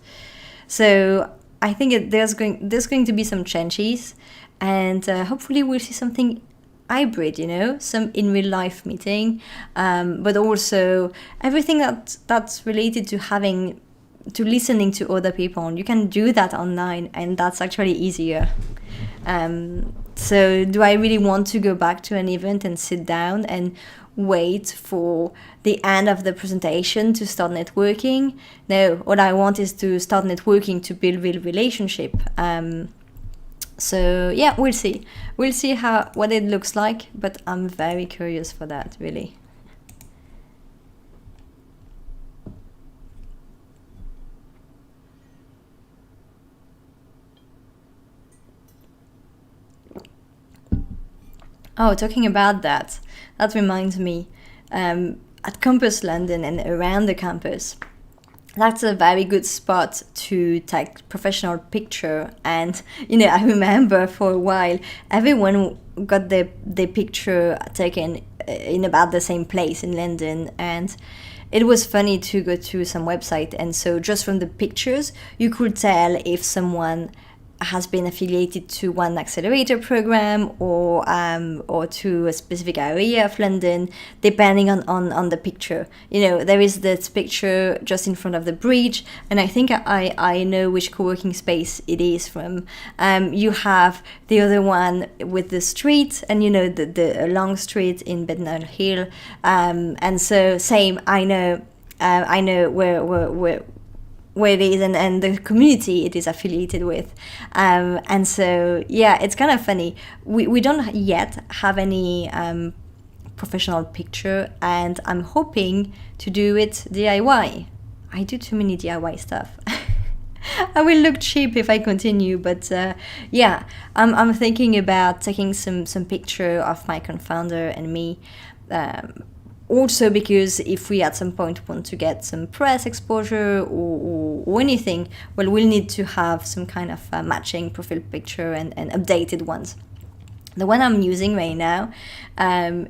so I think there's going to be some changes, and hopefully we'll see something hybrid, some in real life meeting, but also everything that's related to listening to other people. You can do that online, and that's actually easier. So do I really want to go back to an event and sit down and wait for the end of the presentation to start networking? No, what I want is to start networking, to build real relationship. So yeah, we'll see what it looks like, but I'm very curious for that, really. Oh, talking about that reminds me, at Campus London and around the campus, that's a very good spot to take professional picture. And I remember for a while everyone got their picture taken in about the same place in London, and it was funny to go to some website, and so just from the pictures you could tell if someone has been affiliated to one accelerator program or to a specific area of London, depending on the picture. There is this picture just in front of the bridge, and I think I know which co-working space it is from. You have the other one with the street, and the long street in Bednall Hill, and so same. I know where it is, and the community it is affiliated with, and so yeah, it's kind of funny. We don't yet have any professional picture, and I'm hoping to do it DIY. I do too many DIY stuff. I will look cheap if I continue, but yeah, I'm thinking about taking some picture of my co-founder and me. Also, because if we at some point want to get some press exposure or anything, well, we'll need to have some kind of matching profile picture and updated ones. The one I'm using right now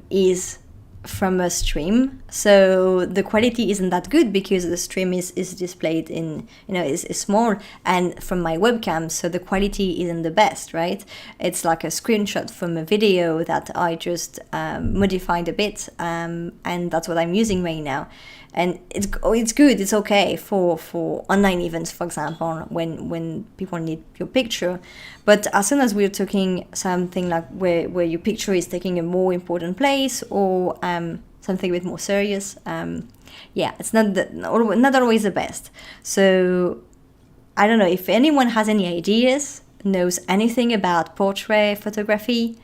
is from a stream, so the quality isn't that good because the stream is displayed in, is small, and from my webcam, so the quality isn't the best, right? It's like a screenshot from a video that I just modified a bit, and that's what I'm using right now. and it's good, it's okay for online events, for example, when people need your picture. But as soon as we're talking something like where your picture is taking a more important place, or something a bit more serious, yeah, it's not always the best. So I don't know if anyone has any ideas, knows anything about portrait photography.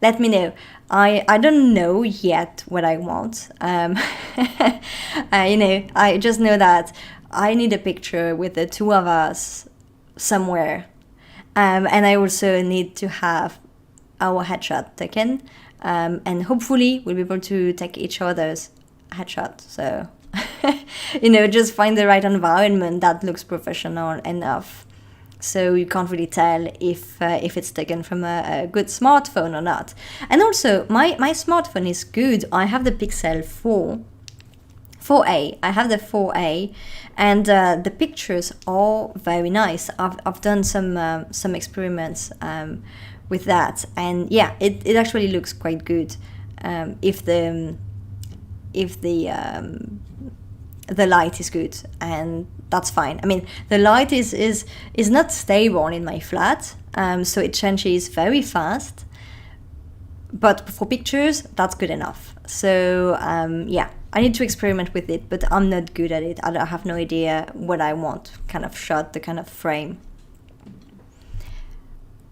Let me know. I don't know yet what I want. I just know that I need a picture with the two of us somewhere, and I also need to have our headshot taken, and hopefully we'll be able to take each other's headshot. So, just find the right environment that looks professional enough, so you can't really tell if it's taken from a good smartphone or not. And also, my smartphone is good. I have the Pixel 4a. I have the 4a, and the pictures are very nice. I've done some experiments with that, and yeah, it actually looks quite good. If the light is good, and that's fine. I mean, the light is not stable in my flat, so it changes very fast. But for pictures, that's good enough. So yeah, I need to experiment with it, but I'm not good at it. I have no idea what I want, kind of shot, the kind of frame.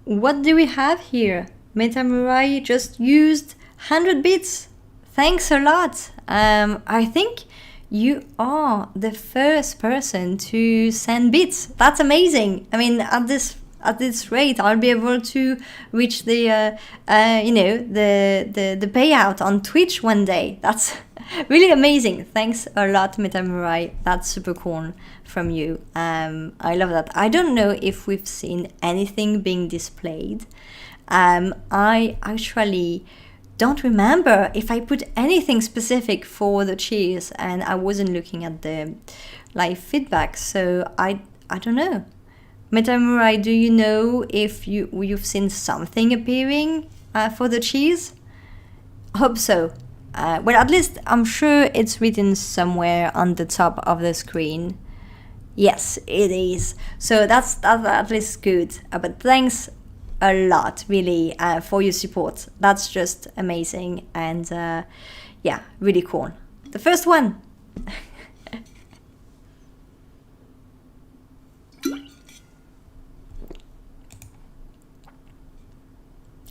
What do we have here? Metamurai just used 100 bits. Thanks a lot. I think you are the first person to send bits. That's amazing. I mean, at this rate, I'll be able to reach the payout on Twitch one day. That's really amazing. Thanks a lot, Metamurai. That's super cool from you. I love that. I don't know if we've seen anything being displayed. I actually don't remember if I put anything specific for the cheers, and I wasn't looking at the live feedback, so I don't know. Metamurai, do you know if you've seen something appearing for the cheese? Hope so. Well, at least I'm sure it's written somewhere on the top of the screen. Yes, it is. So that's at least good. But thanks a lot, really, for your support. That's just amazing, and yeah, really cool. The first one.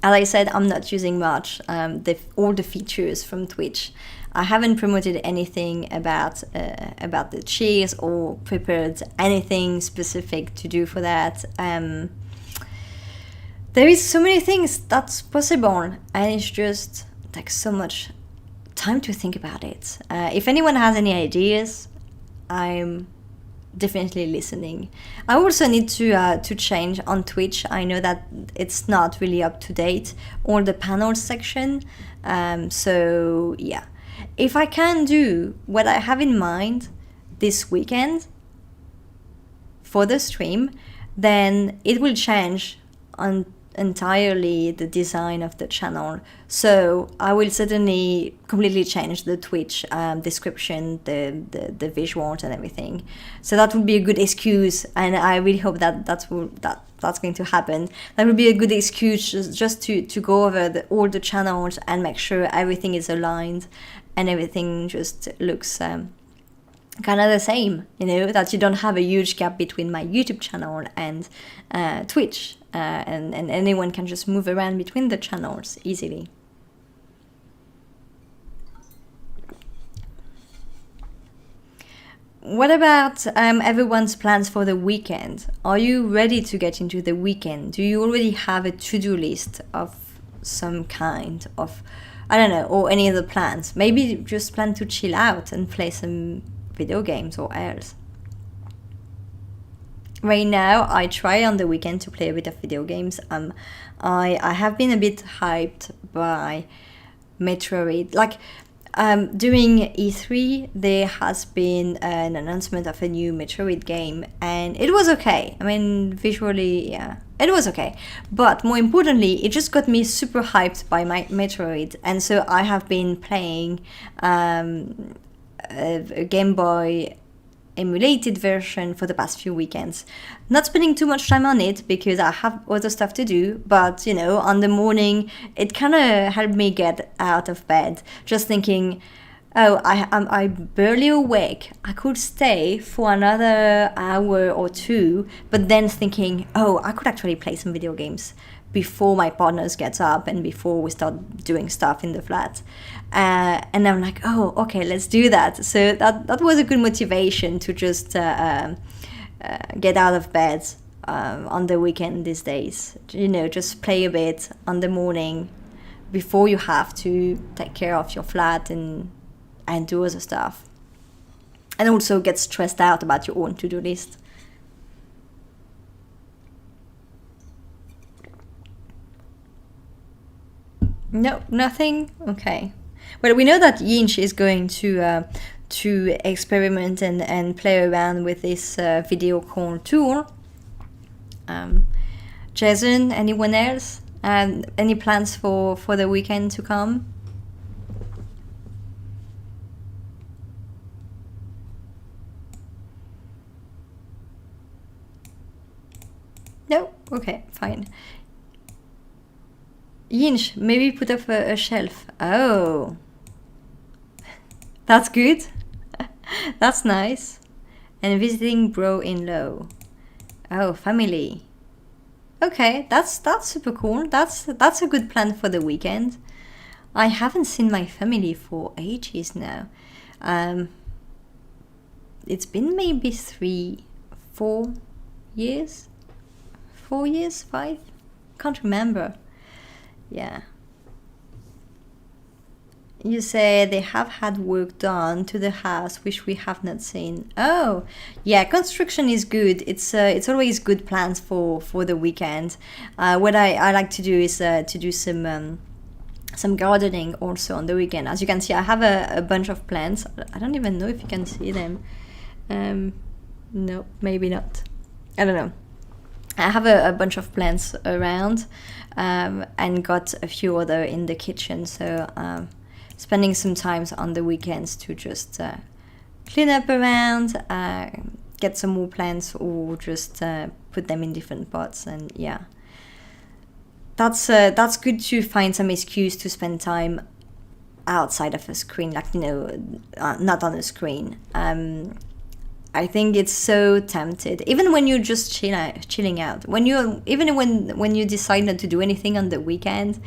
As I said, I'm not using much all the features from Twitch. I haven't promoted anything about the cheers or prepared anything specific to do for that. There is so many things that's possible, and it just takes so much time to think about it. If anyone has any ideas, I'm definitely listening. I also need to change on Twitch. I know that it's not really up to date, or the panels section. So yeah, if I can do what I have in mind this weekend for the stream, then it will change on entirely the design of the channel. So I will certainly completely change the Twitch description, the visuals and everything. So that would be a good excuse, and I really hope that that's going to happen. That would be a good excuse just to go over all the channels and make sure everything is aligned and everything just looks kind of the same, that you don't have a huge gap between my YouTube channel and Twitch, and anyone can just move around between the channels easily. What about everyone's plans for the weekend? Are you ready to get into the weekend? Do you already have a to-do list of some kind of, I don't know, or any other plans? Maybe just plan to chill out and play some video games or else. Right now, I try on the weekend to play a bit of video games. I have been a bit hyped by Metroid. Like, during E3, there has been an announcement of a new Metroid game, and it was okay. I mean, visually, yeah, it was okay. But more importantly, it just got me super hyped by my Metroid, and so I have been playing a Game Boy emulated version for the past few weekends. Not spending too much time on it because I have other stuff to do, but on the morning it kind of helped me get out of bed. Just thinking, oh, I'm barely awake. I could stay for another hour or two, but then thinking, oh, I could actually play some video games before my partners gets up and before we start doing stuff in the flat. And I'm like, oh, okay, let's do that. So that was a good motivation to just get out of bed on the weekend these days. Just play a bit on the morning before you have to take care of your flat and do other stuff. And also get stressed out about your own to-do list. No, nothing? Okay. Well, we know that Yinch is going to experiment and play around with this video call tool. Jason, anyone else? Any plans for the weekend to come? No? Okay, fine. Yinch, maybe put up a shelf. Oh. That's good. That's nice. And visiting bro-in-law. Oh, family. Okay, that's super cool. That's a good plan for the weekend. I haven't seen my family for ages now. It's been maybe 4 years? 4 years? 5? Can't remember. Yeah. You say they have had work done to the house which we have not seen. Oh, yeah, construction is good. It's always good plans for the weekend. What I like to do is to do some gardening also on the weekend. As you can see, I have a bunch of plants. I don't even know if you can see them. No, maybe not. I don't know. I have a bunch of plants around and got a few other in the kitchen. So spending some time on the weekends to just clean up around, get some more plants, or just put them in different pots. And yeah, that's good to find some excuse to spend time outside of a screen, like not on a screen. I think it's so tempted, even when you're just chilling out. When you decide not to do anything on the weekend,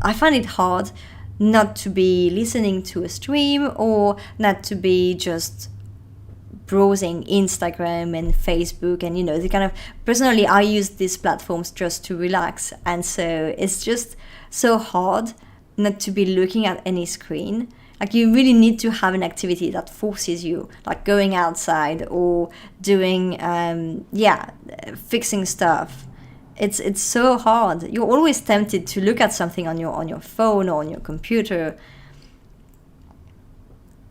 I find it hard not to be listening to a stream or not to be just browsing Instagram and Facebook and the kind of. Personally, I use these platforms just to relax, and so it's just so hard not to be looking at any screen. Like, you really need to have an activity that forces you, like going outside or doing, fixing stuff. It's so hard. You're always tempted to look at something on your phone or on your computer.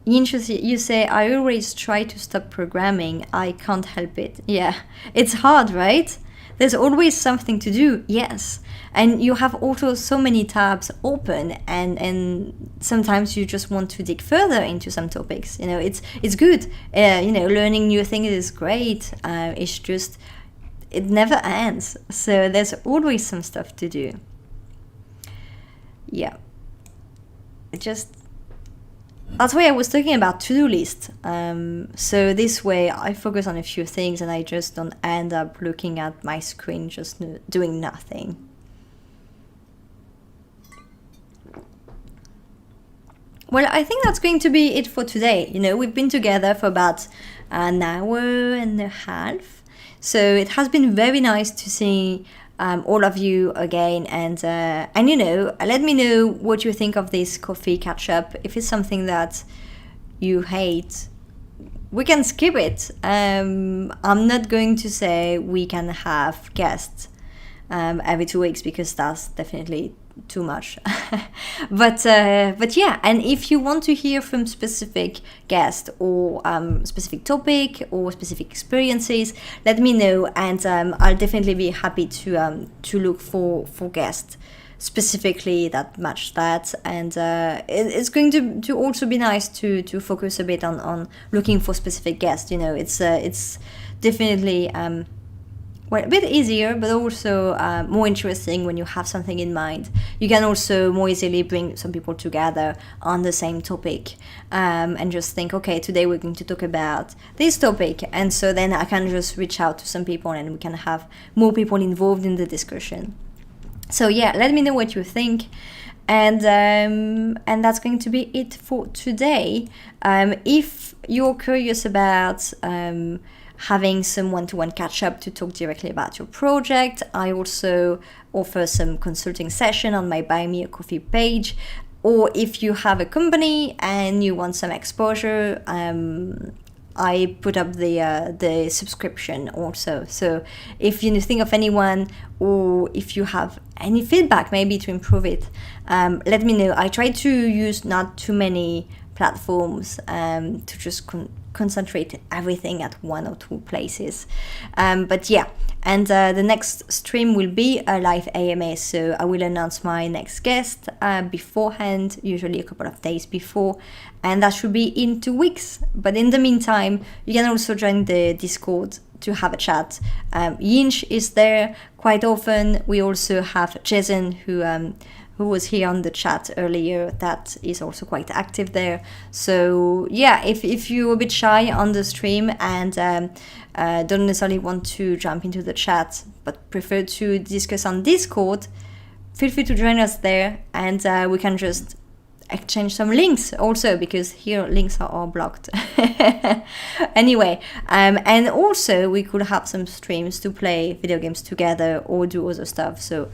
You say, I always try to stop programming. I can't help it. Yeah, it's hard, right? There's always something to do, yes. And you have also so many tabs open, and sometimes you just want to dig further into some topics. It's good. Learning new things is great. It's just, it never ends. So there's always some stuff to do. Yeah. That's why I was talking about to-do list. So this way I focus on a few things and I just don't end up looking at my screen just doing nothing. Well, I think that's going to be it for today. We've been together for about an hour and a half. So it has been very nice to see all of you again, and let me know what you think of this coffee catch up. If it's something that you hate, we can skip it. I'm not going to say we can have guests every 2 weeks, because that's definitely too much. but yeah, and if you want to hear from specific guests or specific topic or specific experiences, let me know, and I'll definitely be happy to look for guests. specifically that match that. And it's going to also be nice to focus a bit on looking for specific guests. It's definitely a bit easier, but also more interesting when you have something in mind. You can also more easily bring some people together on the same topic, and just think, okay, today we're going to talk about this topic, and so then I can just reach out to some people and we can have more people involved in the discussion. So yeah, let me know what you think. And that's going to be it for today. If you're curious about having some one-to-one catch-up to talk directly about your project, I also offer some consulting session on my Buy Me a Coffee page. Or if you have a company and you want some exposure, I put up the subscription also. So if you think of anyone, or if you have any feedback maybe to improve it, let me know. I try to use not too many platforms to just concentrate everything at one or two places. But yeah, and the next stream will be a live AMA, so I will announce my next guest beforehand, usually a couple of days before, and that should be in 2 weeks. But in the meantime, you can also join the Discord to have a chat. Yinch is there quite often. We also have Jason, who was here on the chat earlier, that is also quite active there. So yeah, if you're a bit shy on the stream and don't necessarily want to jump into the chat but prefer to discuss on Discord, feel free to join us there, and we can just exchange some links also, because here links are all blocked. Anyway, and also we could have some streams to play video games together or do other stuff. So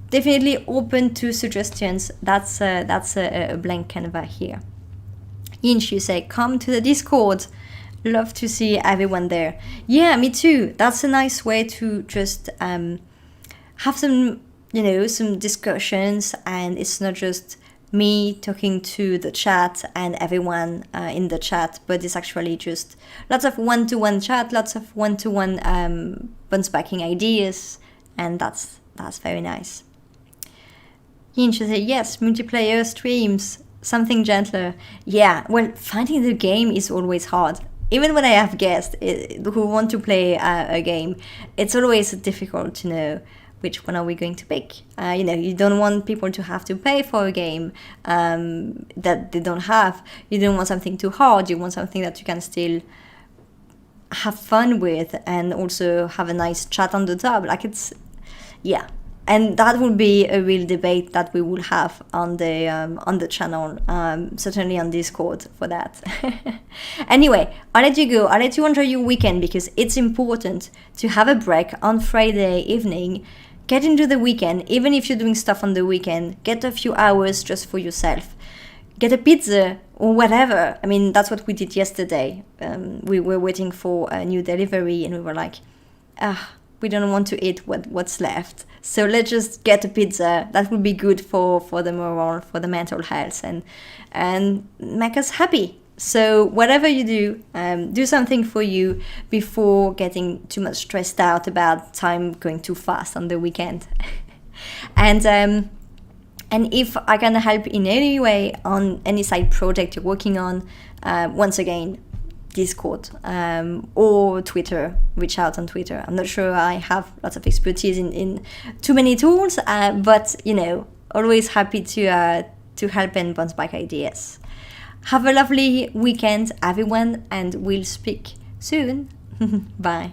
definitely open to suggestions. That's a blank canvas here. Yinch, you say, come to the Discord. Love to see everyone there. Yeah, me too. That's a nice way to just have some discussions, and it's not just me talking to the chat and everyone in the chat, but it's actually just lots of one-to-one chat, lots of one-to-one bounce backing ideas, and that's very nice. Yinch say, yes, multiplayer streams, something gentler. Yeah, well, finding the game is always hard. Even when I have guests who want to play a game, it's always difficult to know which one are we going to pick. You don't want people to have to pay for a game that they don't have. You don't want something too hard. You want something that you can still have fun with and also have a nice chat on the top. Yeah. And that will be a real debate that we will have on the channel, certainly on Discord for that. Anyway, I'll let you go. I'll let you enjoy your weekend, because it's important to have a break on Friday evening. Get into the weekend, even if you're doing stuff on the weekend. Get a few hours just for yourself. Get a pizza or whatever. I mean, that's what we did yesterday. We were waiting for a new delivery, and we were like, we don't want to eat what's left. So let's just get a pizza. That would be good for the morale, for the mental health, and make us happy. So whatever you do something for you before getting too much stressed out about time going too fast on the weekend. And if I can help in any way on any side project you're working on, once again, Discord or Twitter, reach out on Twitter. I'm not sure I have lots of expertise in too many tools, but always happy to help and bounce back ideas. Have a lovely weekend, everyone, and we'll speak soon. Bye.